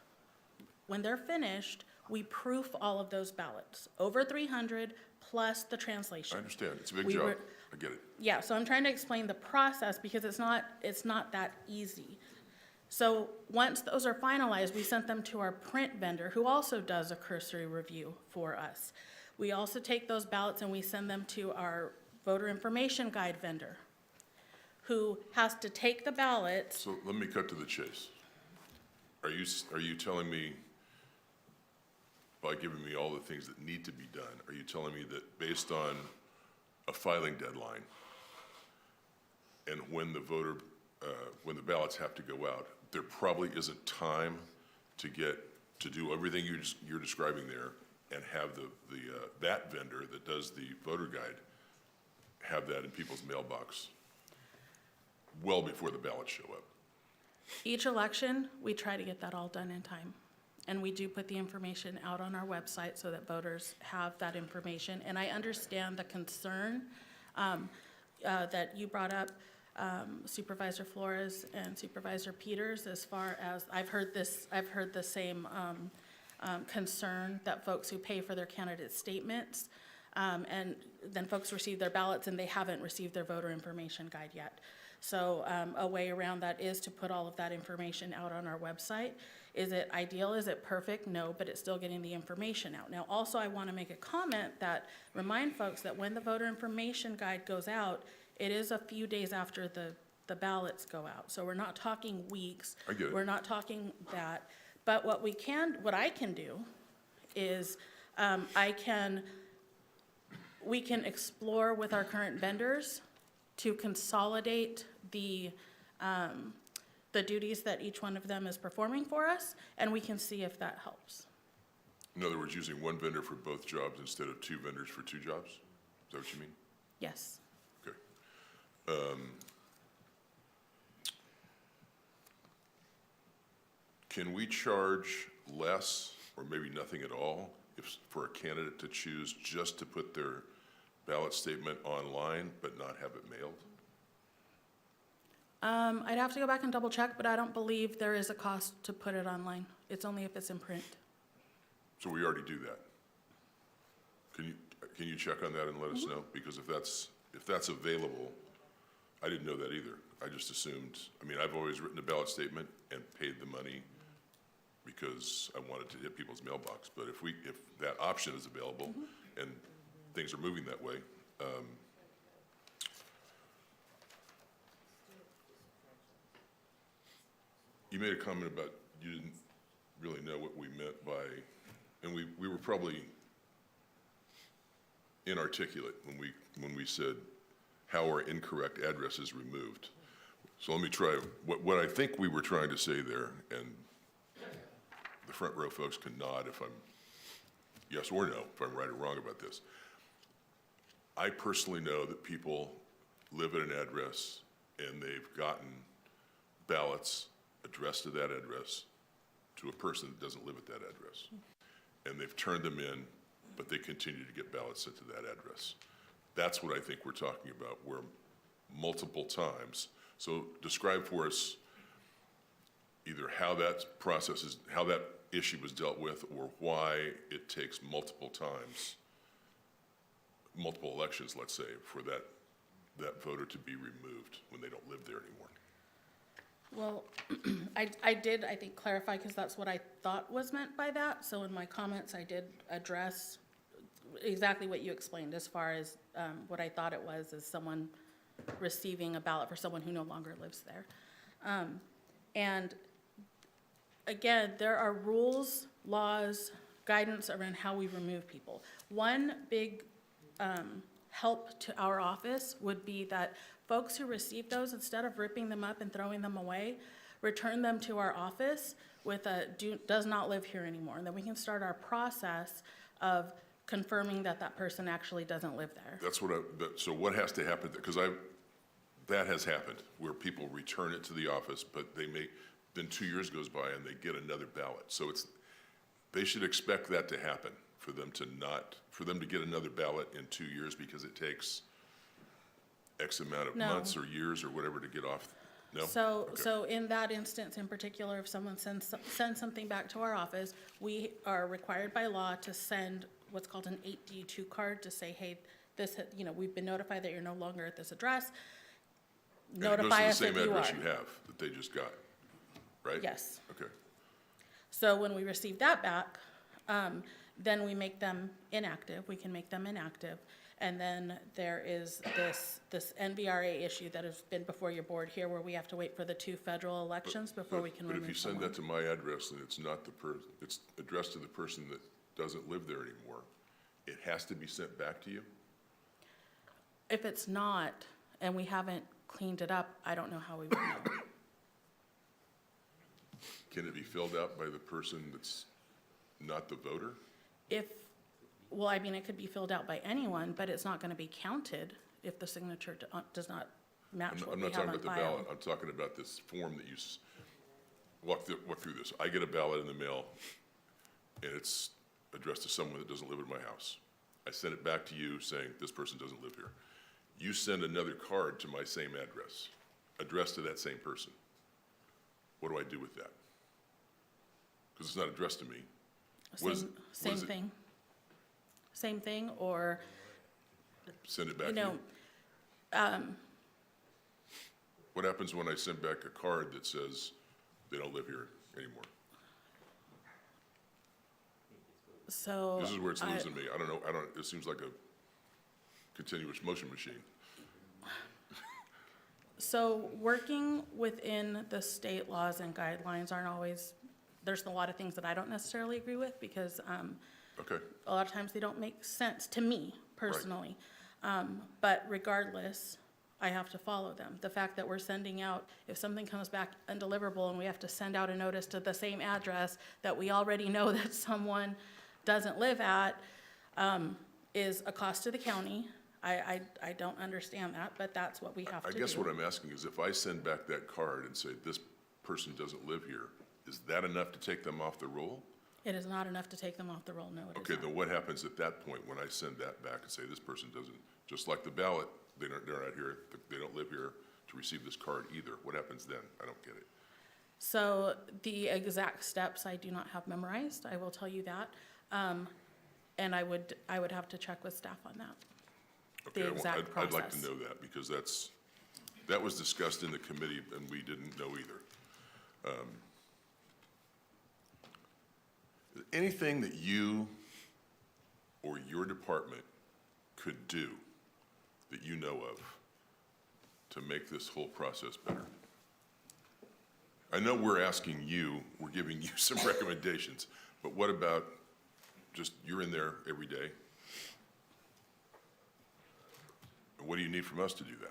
When they're finished, we proof all of those ballots, over 300 plus the translation. I understand, it's a big We job, were- I get it. Yeah, so I'm trying to explain the process because it's not that easy. So once those are finalized, we sent them to our print vendor, who also does a cursory review for us. We also take those ballots and we send them to our voter information guide vendor, who has to take the ballots. So let me cut to the chase. Are you telling me, by giving me all the things that need to be done, are you telling me that based on a filing deadline and when the ballots have to go out, there probably isn't time to do everything you're describing there and have that vendor that does the voter guide have that in people's mailbox well before the ballots show up? Each election, we try to get that all done in time. And we do put the information out on our website so that voters have that information. And I understand the concern that you brought up, Supervisor Flores and Supervisor Peters, as far as, I've heard the same concern that folks who pay for their candidate statements, and then folks receive their ballots and they haven't received their voter information guide yet. So a way around that is to put all of that information out on our website. Is it ideal? Is it perfect? No, but it's still getting the information out. Now, also, I want to make a comment that remind folks that when the voter information guide goes out, it is a few days after the ballots go out. So we're not talking weeks. I get it. We're not talking that. But what I can do is we can explore with our current vendors to consolidate the duties that each one of them is performing for us, and we can see if that helps. In other words, using one vendor for both jobs instead of two vendors for two jobs? Is that what you mean? Yes. Okay. Can we charge less or maybe nothing at all for a candidate to choose just to put their ballot statement online but not have it mailed? I'd have to go back and double check, but I don't believe there is a cost to put it online. It's only if it's in print. So we already do that. Can you check on that and let us know? Because if that's available, I didn't know that either. I just assumed, I mean, I've always written a ballot statement and paid the money because I wanted to hit people's mailbox. But if that option is available and things are moving that way, you made a comment about you didn't really know what we meant by, and we were probably inarticulate when we said how are incorrect addresses removed. So let me try what I think we were trying to say there, and the front row folks can nod if I'm yes or no, if I'm right or wrong about this. I personally know that people live at an address and they've gotten ballots addressed to that address to a person that doesn't live at that address. And they've turned them in, but they continue to get ballots sent to that address. That's what I think we're talking about, where multiple times. So describe for us either how that process is, how that issue was dealt with, or why it takes multiple times, multiple elections, let's say, for that voter to be removed when they don't live there anymore. Well, I did, I think, clarify, because that's what I thought was meant by that. So in my comments, I did address exactly what you explained as far as what I thought it was, is someone receiving a ballot for someone who no longer lives there. And again, there are rules, laws, guidance around how we remove people. One big help to our office would be that folks who receive those, instead of ripping them up and throwing them away, return them to our office with a does not live here anymore. And then we can start our process of confirming that that person actually doesn't live there. That's what so what has to happen, because that has happened, where people return it to the office, but then 2 years goes by and they get another ballot. So they should expect that to happen for them to get another ballot in 2 years, because it takes X amount of months or years or whatever to get off. No? So in that instance in particular, if someone sends something back to our office, we are required by law to send what's called an 8D2 card to say, hey, we've been notified that you're no longer at this address. Notify us if you are. It goes to the same address you have that they just got, right? Yes. Okay. So when we receive that back, then we make them inactive. We can make them inactive. And then there is this NVRA issue that has been before your board here, where we have to wait for the 2 federal elections before we can remove But if you send someone. that to my address and it's not it's addressed to the person that doesn't live there anymore, it has to be sent back to you? If it's not, and we haven't cleaned it up, I don't know how we would know. Can it be filled out by the person that's not the voter? Well, I mean, it could be filled out by anyone, but it's not going to be counted if the signature does not match what I'm we not have talking on about the file. ballot. I'm talking about this form that you walk through this. I get a ballot in the mail, and it's addressed to someone that doesn't live in my house. I send it back to you saying, this person doesn't live here. You send another card to my same address, addressed to that same person. What do I do with that? Because it's not addressed to me. Same thing. Same thing, or, Send it back you to know, you? What happens when I send back a card that says they don't live here anymore? so. This is where it's losing me. I don't know, it seems like a continuous motion machine. So working within the state laws and guidelines aren't always, there's a lot of things that I don't necessarily agree with, because Okay. a lot of times they don't make sense to me personally. But regardless, I have to follow them. The fact that we're sending out, if something comes back undeliverable and we have to send out a notice to the same address that we already know that someone doesn't live at, is a cost to the county. I don't understand that, but that's what we have to do. I guess what I'm asking is if I send back that card and say, this person doesn't live here, is that enough to take them off the roll? It is not enough to take them off the roll, no, it is Okay, not. then what happens at that point when I send that back and say, this person doesn't, just like the ballot, they're not here, they don't live here to receive this card either. What happens then? I don't get it. So the exact steps I do not have memorized, I will tell you that. And I would have to check with staff on that. Okay, The exact I'd like to process. know that because that was discussed in the committee and we didn't know either. Anything that you or your department could do that you know of to make this whole process better? I know we're asking you, we're giving you some recommendations, but what about just you're in there every day? And what do you need from us to do that?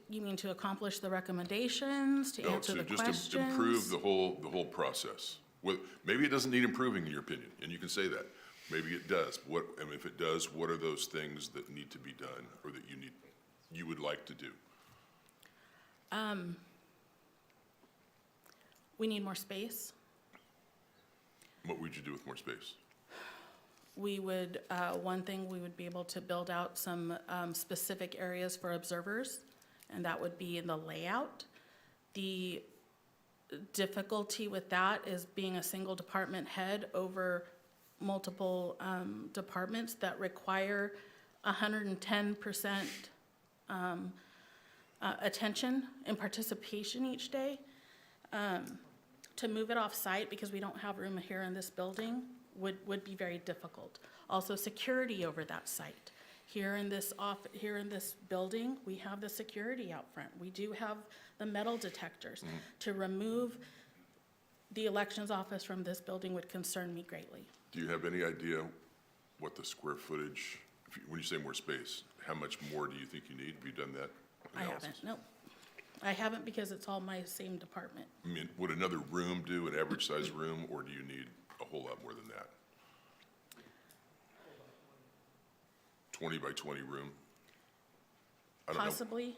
You mean to accomplish the recommendations, to No, answer the just questions? to improve the whole process. Well, maybe it doesn't need improving in your opinion, and you can say that. Maybe it does. And if it does, what are those things that need to be done or that you would like to do? We need more space. What would you do with more space? We would, one thing, we would be able to build out some specific areas for observers, and that would be in the layout. The difficulty with that is being a single department head over multiple departments that require 110% attention and participation each day. To move it off-site, because we don't have room here in this building, would be very difficult. Also, security over that site. Here in this building, we have the security out front. We do have the metal detectors. To remove the elections office from this building would concern me greatly. Do you have any idea what the square footage, when you say more space, how much more do you think you need? Have you done that analysis? I haven't, no. I haven't because it's all my same department. I mean, would another room do, an average size room, or do you need a whole lot more than that? 20 by 20 room? I don't know. Possibly.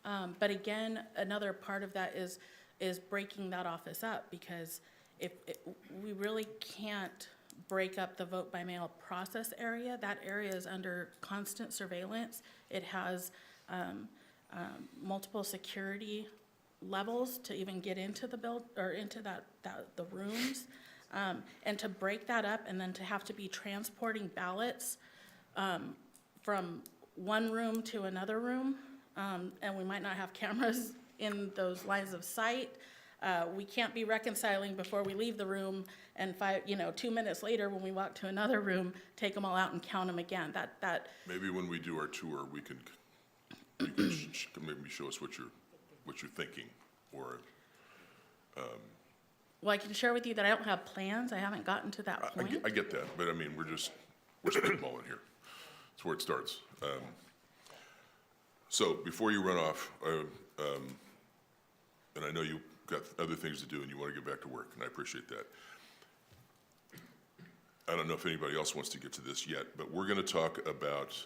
But again, another part of that is breaking that office up, because we really can't break up the vote by mail process area. That area is under constant surveillance. It has multiple security levels to even get into the the rooms. And to break that up and then to have to be transporting ballots from one room to another room, and we might not have cameras in those lines of sight. We can't be reconciling before we leave the room, and 2 minutes later when we walk to another room, take them all out and count them again. That Maybe when we do our tour, you can maybe show us what you're thinking, or. Well, I can share with you that I don't have plans. I haven't gotten to that point. I get that, but I mean, we're spitballing here. That's where it starts. So before you run off, and I know you've got other things to do and you want to get back to work, and I appreciate that. I don't know if anybody else wants to get to this yet, but we're going to talk about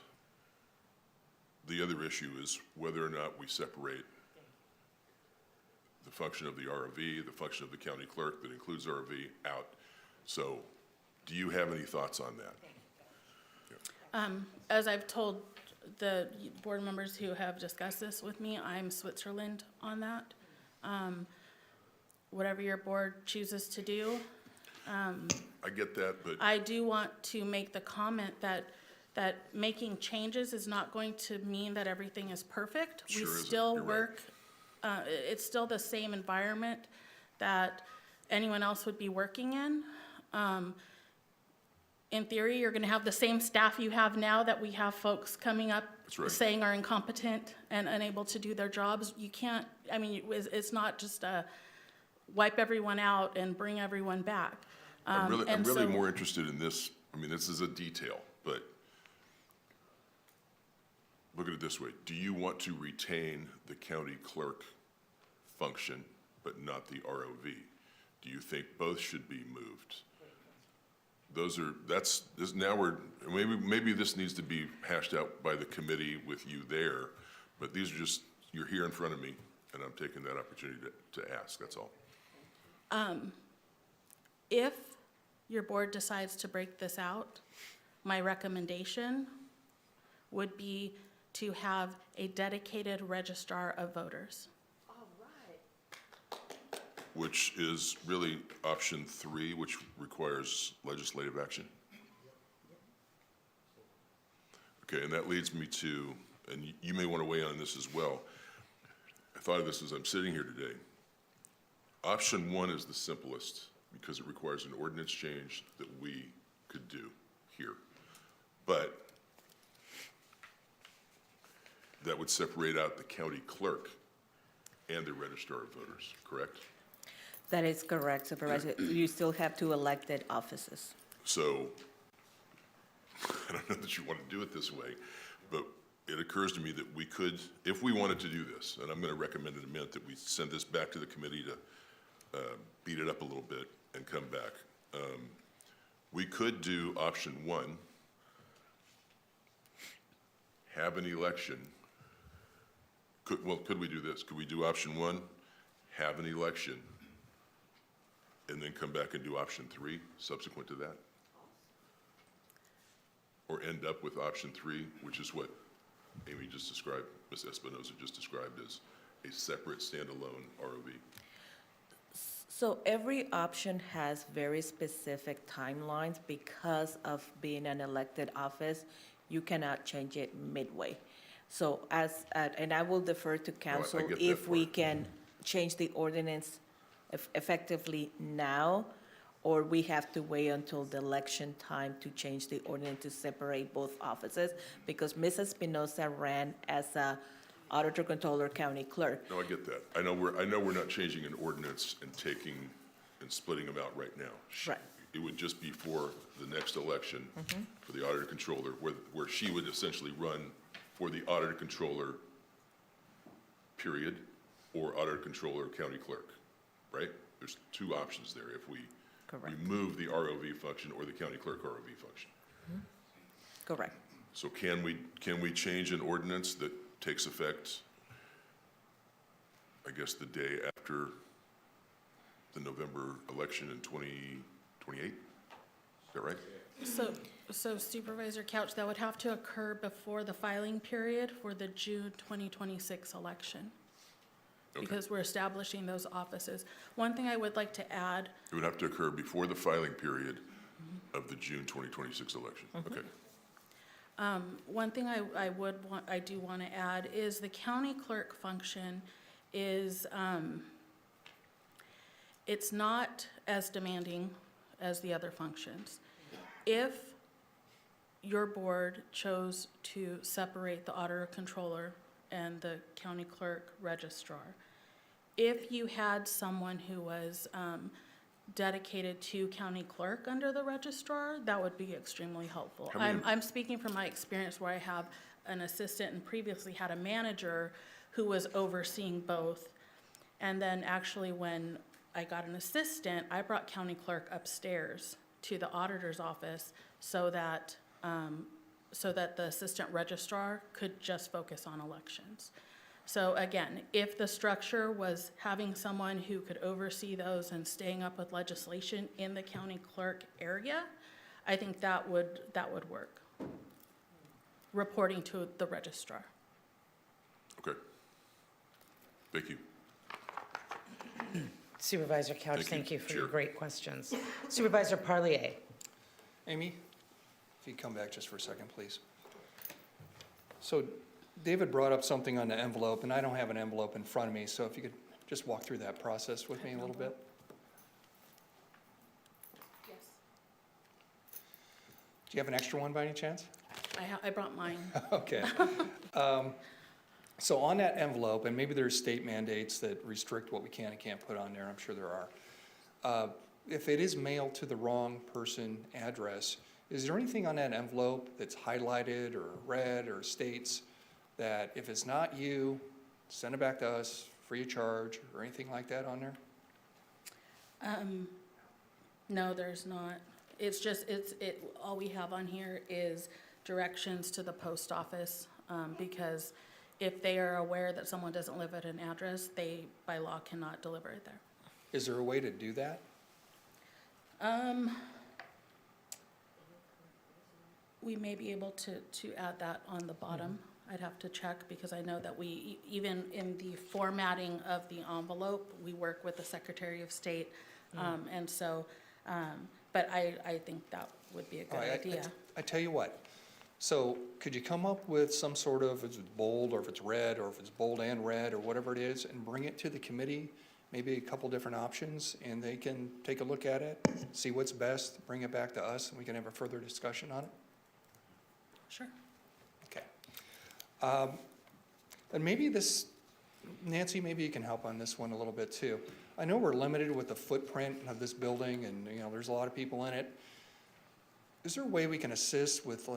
the other issue is whether or not we separate the function of the ROV, the function of the county clerk that includes ROV out. So do you have any thoughts on that? As I've told the board members who have discussed this with me, I'm Switzerland on that. Whatever your board chooses to do. I get that, but. I do want to make the comment that making changes is not going to mean that everything is perfect. Sure We isn't. still You're right. work, it's still the same environment that anyone else would be working in. In theory, you're gonna have the same staff you have now that we have folks coming up That's right. saying are incompetent and unable to do their jobs. You can't, I mean, it's not just a wipe everyone out and bring everyone back. I'm really and so- more interested in this. I mean, this is a detail, but look at it this way. Do you want to retain the county clerk function, but not the ROV? Do you think both should be moved? maybe this needs to be hashed out by the committee with you there, but these are just, you're here in front of me, and I'm taking that opportunity to ask, that's all. If your board decides to break this out, my recommendation would be to have a dedicated registrar of voters. Which is really option 3, which requires legislative action. Okay, and that leads me to, and you may want to weigh in on this as well. I thought of this as I'm sitting here today. Option 1 is the simplest because it requires an ordinance change that we could do here. But that would separate out the county clerk and the registrar of voters, correct? That is correct, Supervisor. You still have 2 elected offices. So, I don't know that you want to do it this way, but it occurs to me that we could, if we wanted to do this, and I'm going to recommend in a minute that we send this back to the committee to beat it up a little bit and come back. We could do option 1, have an election. Could we do this? Could we do option 1, have an election, and then come back and do option 3 subsequent to that? Or end up with option 3, which is what Amy just described, Ms. Espinoza just described as a separate standalone ROV. So every option has very specific timelines because of being an elected office. You cannot change it midway. So and I will defer to council get that if we part. can change the ordinance effectively now, or we have to wait until the election time to change the ordinance to separate both offices, because Mrs. Espinoza ran as a auditor, controller, county clerk. No, I get that. I know we're not changing an ordinance and splitting them out right now. Right. It would just be for the next election for the auditor controller, where she would essentially run for the auditor controller, period, or auditor controller county clerk, right? There's 2 options there if we remove the ROV function or the county clerk ROV function. Correct. So can we change an ordinance that takes effect, I guess, the day after the November election in 2028? Is that right? So Supervisor Couch, that would have to occur before the filing period for the June 2026 election. Okay. Because we're establishing those offices. One thing I would like to add. It would have to occur before the filing period of the June 2026 election. Okay. One thing I do want to add is the county clerk function is, it's not as demanding as the other functions. If your board chose to separate the auditor controller and the county clerk registrar, if you had someone who was dedicated to county clerk under the registrar, that would be extremely helpful. I'm speaking from my experience where I have an assistant and previously had a manager who was overseeing both. And then actually when I got an assistant, I brought county clerk upstairs to the auditor's office so that the assistant registrar could just focus on elections. So again, if the structure was having someone who could oversee those and staying up with legislation in the county clerk area, I think that would work. Reporting to the registrar. Okay. Thank you. Supervisor Couch, Thank you, thank you for your Chair. great questions. Supervisor Parlier. Amy, if you come back just for a second, please. So David brought up something on the envelope, and I don't have an envelope in front of me, so if you could just walk through that process with me a little bit. Yes. Do you have an extra one by any chance? I brought mine. Okay. So on that envelope, and maybe there's state mandates that restrict what we can and can't put on there, I'm sure there are. If it is mailed to the wrong person address, is there anything on that envelope that's highlighted or red or states that if it's not you, send it back to us free of charge or anything like that on there? No, there's not. It's just, all we have on here is directions to the post office, because if they are aware that someone doesn't live at an address, they, by law, cannot deliver it there. Is there a way to do that? We may be able to add that on the bottom. I'd have to check, because I know that we, even in the formatting of the envelope, we work with the Secretary of State. And so, but I think that would be a good idea. I tell you what, so could you come up with some sort of, if it's bold, or if it's red, or if it's bold and red, or whatever it is, and bring it to the committee, maybe a couple different options, and they can take a look at it, see what's best, bring it back to us, and we can have a further discussion on it? Sure. Okay. And maybe this, Nancy, maybe you can help on this one a little bit too. I know we're limited with the footprint of this building, and there's a lot of people in it. Is there a way we can assist with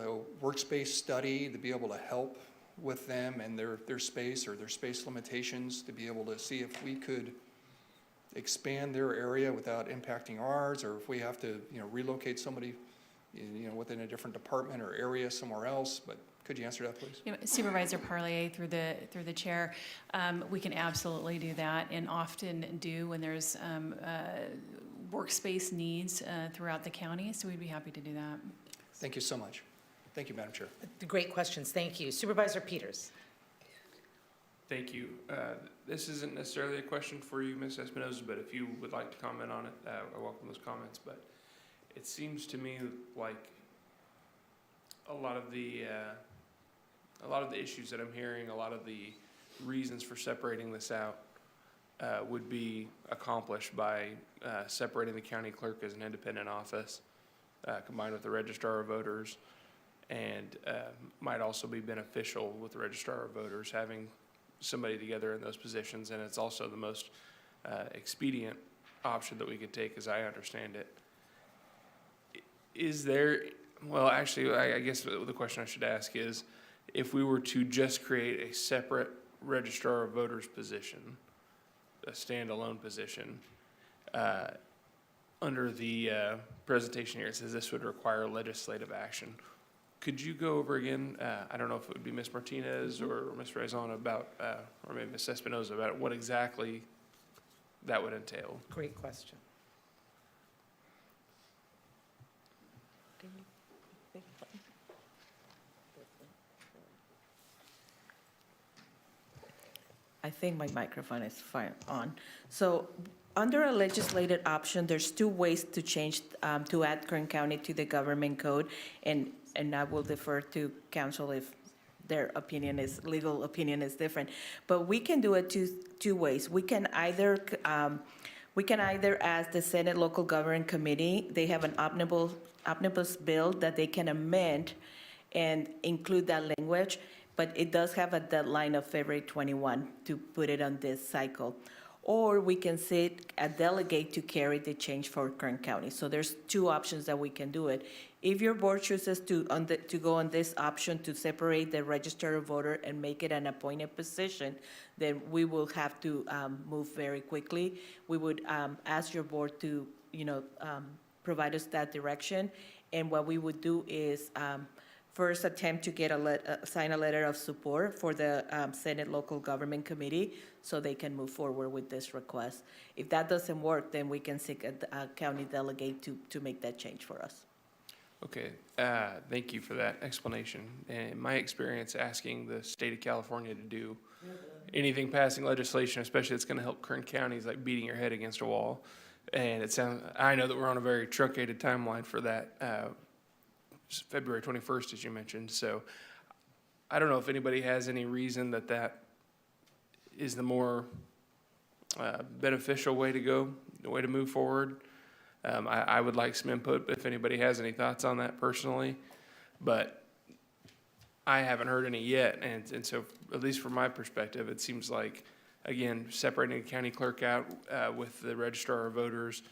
workspace study to be able to help with them and their space or their space limitations, to be able to see if we could expand their area without impacting ours, or if we have to relocate somebody within a different department or area somewhere else? But could you answer that, please? Supervisor Parlier, through the chair, we can absolutely do that, and often do when there's workspace needs throughout the county, so we'd be happy to do that. Thank you so much. Thank you, Madam Chair. Great questions, thank you. Supervisor Peters. Thank you. This isn't necessarily a question for you, Ms. Espinoza, but if you would like to comment on it, I welcome those comments. But it seems to me like a lot of the issues that I'm hearing, a lot of the reasons for separating this out would be accomplished by separating the county clerk as an independent office, combined with the registrar of voters, and might also be beneficial with the registrar of voters having somebody together in those positions. And it's also the most expedient option that we could take, as I understand it. Is there, well, actually, I guess the question I should ask is, if we were to just create a separate registrar of voters position, a standalone position, under the presentation here, it says this would require legislative action. Could you go over again, I don't know if it would be Ms. Martinez or Ms. Raison about, or maybe Ms. Espinoza, about what exactly that would entail? Great question. I think my microphone is fine on. So under a legislated option, there's two ways to change, to add Kern County to the government code. And I will defer to council if their opinion is, legal opinion is different. But we can do it two ways. We can either ask the Senate Local Government Committee, they have an omnibus bill that they can amend and include that language. But it does have a deadline of February 21 to put it on this cycle. Or we can sit a delegate to carry the change for Kern County. So there's two options that we can do it. If your board chooses to go on this option to separate the register of voter and make it an appointed position, then we will have to move very quickly. We would ask your board to, provide us that direction. And what we would do is first attempt to get sign a letter of support for the Senate Local Government Committee so they can move forward with this request. If that doesn't work, then we can seek a county delegate to make that change for us. Okay, thank you for that explanation. And in my experience, asking the state of California to do anything passing legislation, especially that's gonna help Kern County, is like beating your head against a wall. And I know that we're on a very truncated timeline for that, February 21st, as you mentioned. So I don't know if anybody has any reason that is the more beneficial way to go, the way to move forward. I would like some input if anybody has any thoughts on that personally, but I haven't heard any yet. And so, at least from my perspective, it seems like, again, separating the county clerk out with the registrar of voters,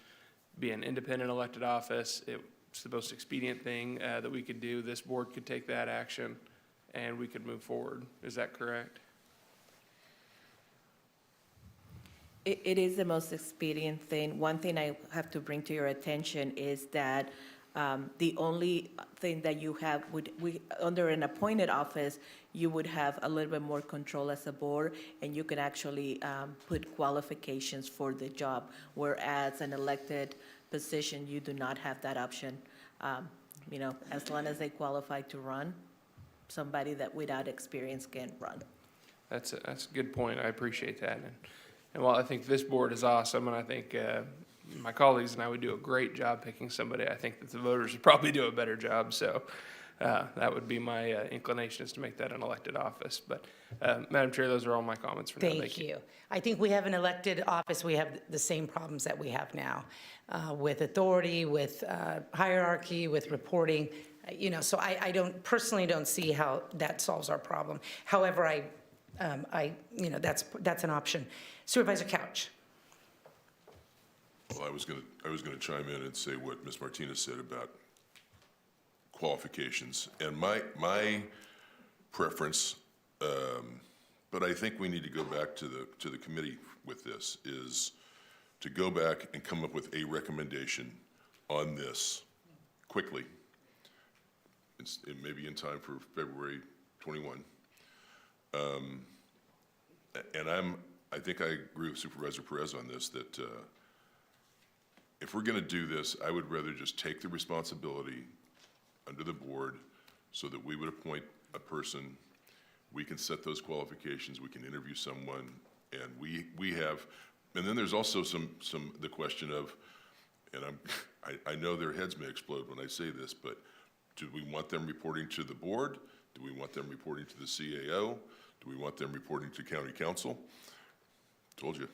be an independent elected office. It's the most expedient thing that we could do. This board could take that action and we could move forward. Is that correct? It is the most expedient thing. One thing I have to bring to your attention is that The only thing that you have under an appointed office, you would have a little bit more control as a board, and you can actually put qualifications for the job. Whereas an elected position, you do not have that option. As long as they qualify to run, somebody that without experience can run. That's a good point. I appreciate that. And while I think this board is awesome, and I think my colleagues and I would do a great job picking somebody, I think that the voters would probably do a better job. So that would be my inclination, is to make that an elected office. But Madam Chair, those are all my comments for now. Thank you. I think we have an elected office, we have the same problems that we have now, with authority, with hierarchy, with reporting. So I personally don't see how that solves our problem. However, that's an option. Supervisor Couch. Well, I was gonna chime in and say what Ms. Martinez said about qualifications. And my preference, but I think we need to go back to the committee with this, is to go back and come up with a recommendation on this quickly. It may be in time for February 21. And I think I agree with Supervisor Perez on this, that if we're going to do this, I would rather just take the responsibility under the board so that we would appoint a person, we can set those qualifications, we can interview someone, and we have, and then there's also the question of, and I know their heads may explode when I say this, but do we want them reporting to the board? Do we want them reporting to the CAO? Do we want them reporting to county council? Told you.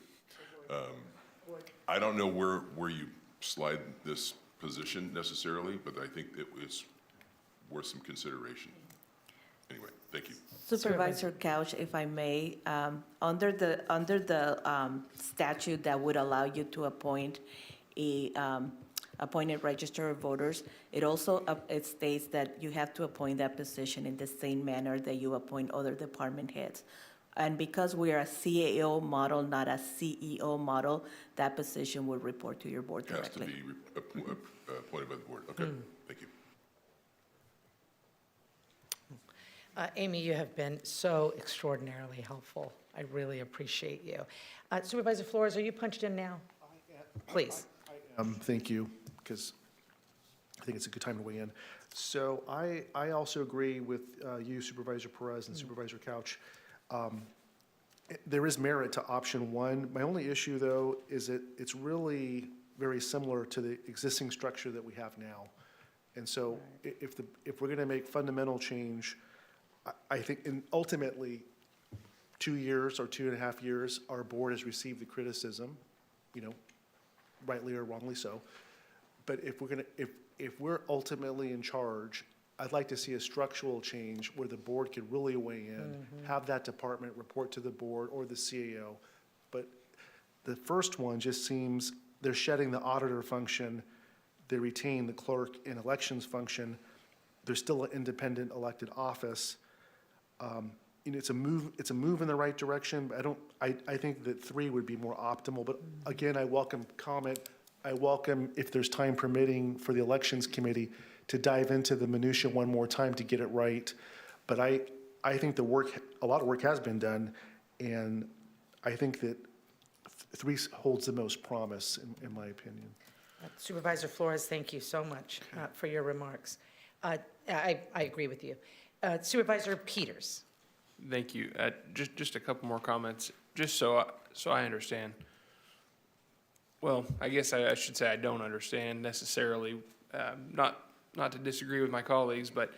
I don't know where you slide this position necessarily, but I think it was worth some consideration. Anyway, thank you. Supervisor Couch, if I may, under the statute that would allow you to appoint a appointed register of voters, it also it states that you have to appoint that position in the same manner that you appoint other department heads. And because we are a CAO model, not a CEO model, that position will report to your board directly. Has to be appointed by the board. Okay, thank you. Amy, you have been so extraordinarily helpful. I really appreciate you. Supervisor Flores, are you punched in now? Please. Thank you, because I think it's a good time to weigh in. So I also agree with you, Supervisor Perez and Supervisor Couch. There is merit to option one. My only issue, though, is that it's really very similar to the existing structure that we have now. And so if we're going to make fundamental change, I think ultimately 2 years or 2.5 years, our board has received the criticism, rightly or wrongly so. But if we're ultimately in charge, I'd like to see a structural change where the board could really weigh in, have that department report to the board or the CAO. But the first one just seems they're shedding the auditor function. They retain the clerk and elections function. They're still an independent elected office. It's a move in the right direction, but I think that 3 would be more optimal. But again, I welcome comment. I welcome, if there's time permitting for the elections committee, to dive into the minutia one more time to get it right. But I think a lot of work has been done, and I think that 3 holds the most promise, in my opinion. Supervisor Flores, thank you so much for your remarks. I agree with you. Supervisor Peters. Thank you. Just a couple more comments, just so I understand. Well, I guess I should say I don't understand necessarily, not to disagree with my colleagues, but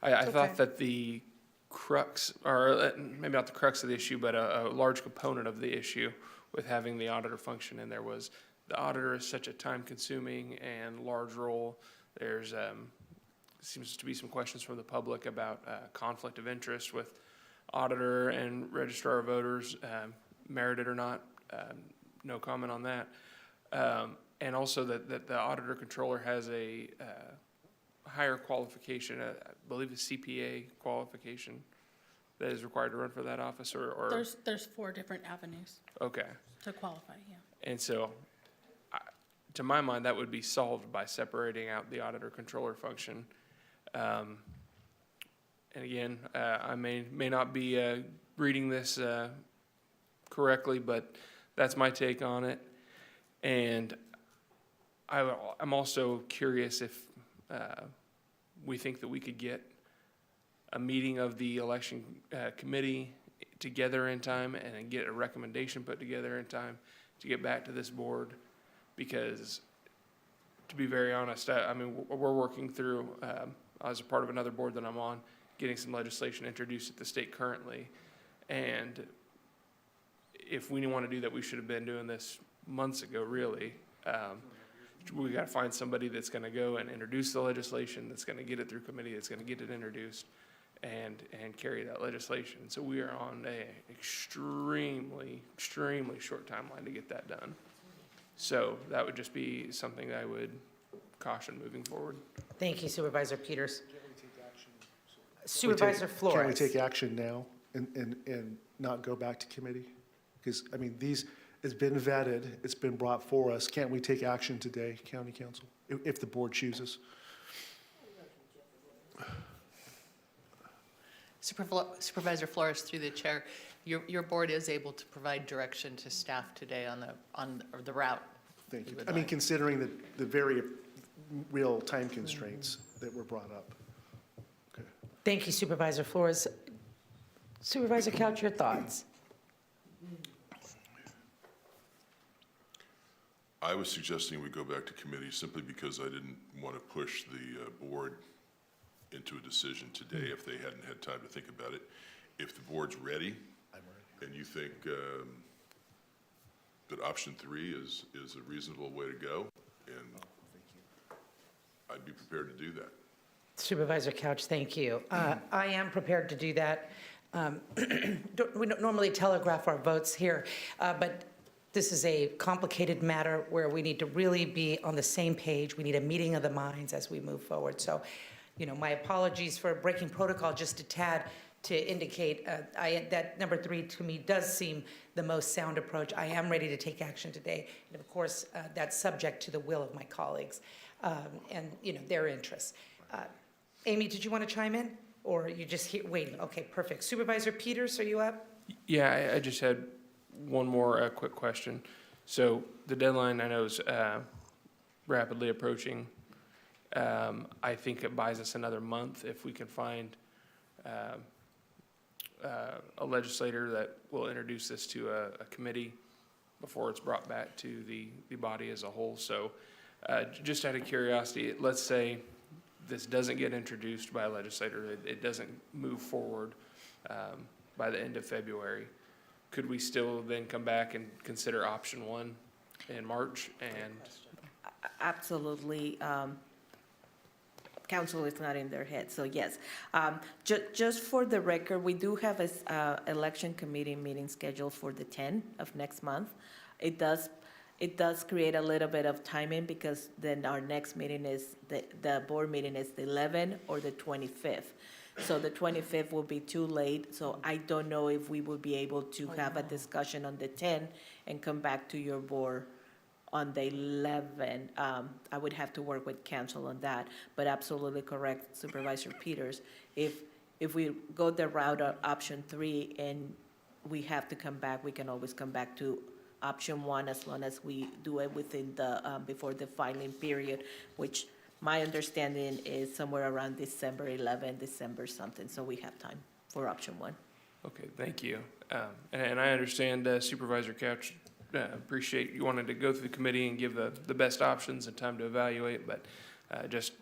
I thought that the crux, or maybe not the crux of the issue, but a large component of the issue with having the auditor function in there was the auditor is such a time-consuming and large role. There's seems to be some questions from the public about conflict of interest with auditor and registrar of voters, merited or not. No comment on that. And also that the auditor controller has a higher qualification, I believe a CPA qualification that is required to run for that office, or There's 4 different avenues okay. to qualify, yeah. And so to my mind, that would be solved by separating out the auditor controller function. And again, I may not be reading this correctly, but that's my take on it. And I'm also curious if we think that we could get a meeting of the election committee together in time and get a recommendation put together in time to get back to this board. Because to be very honest, I mean, we're working through, as a part of another board that I'm on, getting some legislation introduced at the state currently. And if we want to do that, we should have been doing this months ago, really. We got to find somebody that's going to go and introduce the legislation, that's going to get it through committee, that's going to get it introduced, and carry that legislation. So we are on a extremely short timeline to get that done. So that would just be something that I would caution moving forward. Thank you, Supervisor Peters. Supervisor Flores. Can we take action now and not go back to committee? Because, I mean, it's been vetted, it's been brought for us. Can't we take action today, County Council, if the board chooses? Supervisor Flores, through the chair, your board is able to provide direction to staff today on the route. Thank you. I mean, considering the very real time constraints that were brought up. Okay. Thank you, Supervisor Flores. Supervisor Couch, your thoughts? I was suggesting we go back to committee simply because I didn't want to push the board into a decision today if they hadn't had time to think about it. If the board's ready, and you think that option 3 is a reasonable way to go, and I'd be prepared to do that. Supervisor Couch, thank you. I am prepared to do that. We don't normally telegraph our votes here, but this is a complicated matter where we need to really be on the same page. We need a meeting of the minds as we move forward. So, you know, my apologies for breaking protocol just a tad to indicate that number 3 to me does seem the most sound approach. I am ready to take action today. And of course, that's subject to the will of my colleagues and, you know, their interests. Amy, did you want to chime in? Or are you just waiting? Okay, perfect. Supervisor Peters, are you up? Yeah, I just had one more quick question. So the deadline I know is rapidly approaching. I think it buys us another month if we can find a legislator that will introduce this to a committee before it's brought back to the body as a whole. So just out of curiosity, let's say this doesn't get introduced by a legislator, it doesn't move forward by the end of February. Could we still then come back and consider option 1 in March? And absolutely. Council is not in their head, so yes. Just for the record, we do have a election committee meeting scheduled for the 10th of next month. It does create a little bit of timing because then our next meeting is, the board meeting is the 11th or the 25th. So the 25th will be too late, so I don't know if we will be able to have a discussion on the 10th and come back to your board on the 11th. I would have to work with council on that, but absolutely correct, Supervisor Peters. If we go the route of option 3 and we have to come back, we can always come back to option 1 as long as we do it within the, before the filing period, which my understanding is somewhere around December 11, December something, so we have time for option 1. okay, thank you. And I understand Supervisor Couch, appreciate you wanting to go through the committee and give the best options and time to evaluate, but just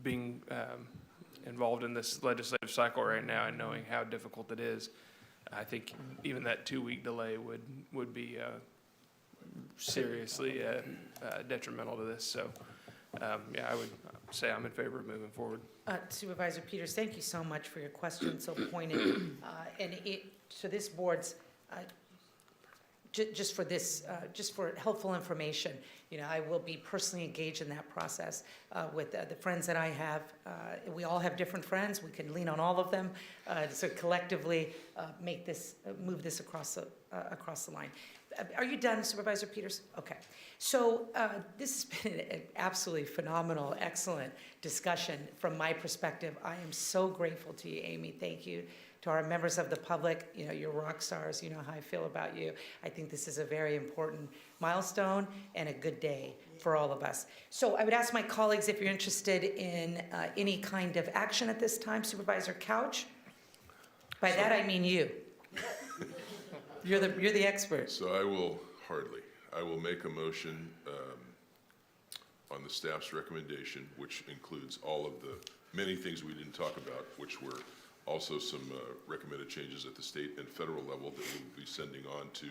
being involved in this legislative cycle right now and knowing how difficult it is, I think even that 2-week delay would be seriously detrimental to this. So, yeah, I would say I'm in favor of moving forward. Supervisor Peters, thank you so much for your question, so pointed. And so this board's, just for helpful information, you know, I will be personally engaged in that process with the friends that I have. We all have different friends. We can lean on all of them to collectively move this across the line. Are you done, Supervisor Peters? Okay. So this has been an absolutely phenomenal, excellent discussion from my perspective. I am so grateful to you, Amy. Thank you. To our members of the public, you know, you're rock stars. You know how I feel about you. I think this is a very important milestone and a good day for all of us. So I would ask my colleagues if you're interested in any kind of action at this time. Supervisor Couch? By that I mean you. You're the expert. So I will make a motion on the staff's recommendation, which includes all of the many things we didn't talk about, which were also some recommended changes at the state and federal level that we'll be sending on to,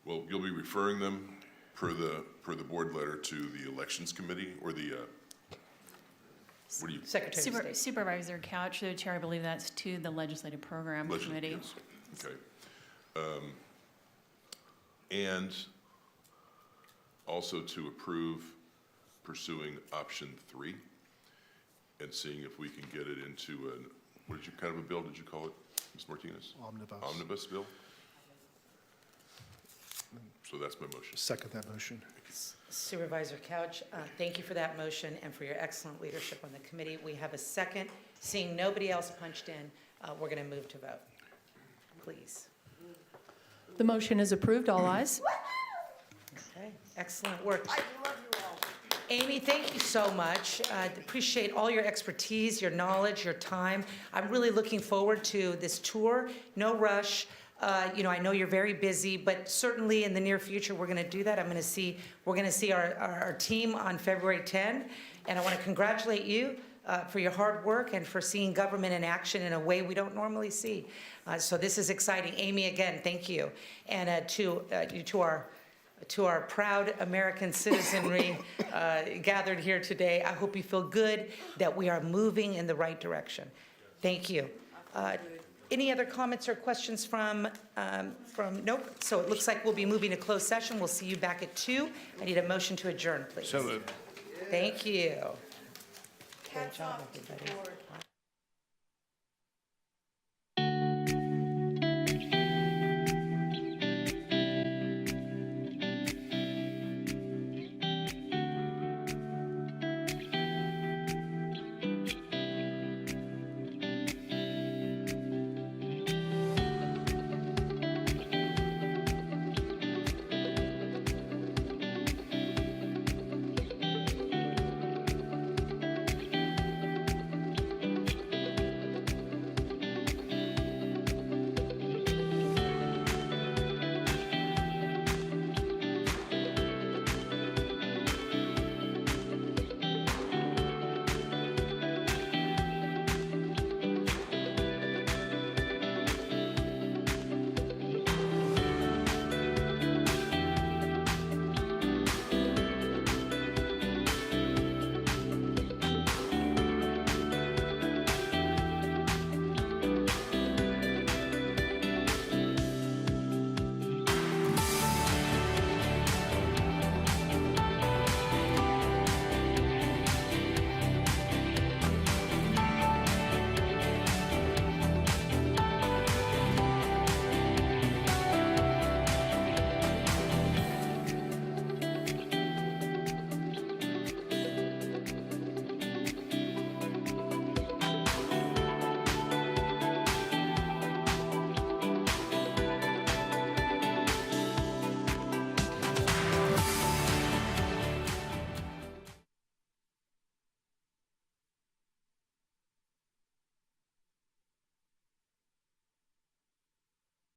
well, you'll be referring them per the board letter to the elections committee or the, what do you? Secretary of State. Supervisor Couch, the chair, I believe that's to the Legislative Program Committee. Yes. Okay. And also to approve pursuing option 3 and seeing if we can get it into an, what did you, kind of a bill did you call it, Ms. Martinez? Omnibus. Omnibus bill? So that's my motion. Second that motion. Supervisor Couch, thank you for that motion and for your excellent leadership on the committee. We have a second. Seeing nobody else punched in, we're going to move to vote. Please. The motion is approved. All ayes. Okay, excellent work. I love you all. Amy, thank you so much. Appreciate all your expertise, your knowledge, your time. I'm really looking forward to this tour. No rush. You know, I know you're very busy, but certainly in the near future, we're going to do that. We're going to see our team on February 10, and I want to congratulate you for your hard work and for seeing government in action in a way we don't normally see. So this is exciting. Amy, again, thank you. And to our proud American citizenry gathered here today, I hope you feel good that we are moving in the right direction. Thank you. Any other comments or questions from nope. So it looks like we'll be moving to closed session. We'll see you back at 2. I need a motion to adjourn, please. So moved. Thank you. Great job, everybody.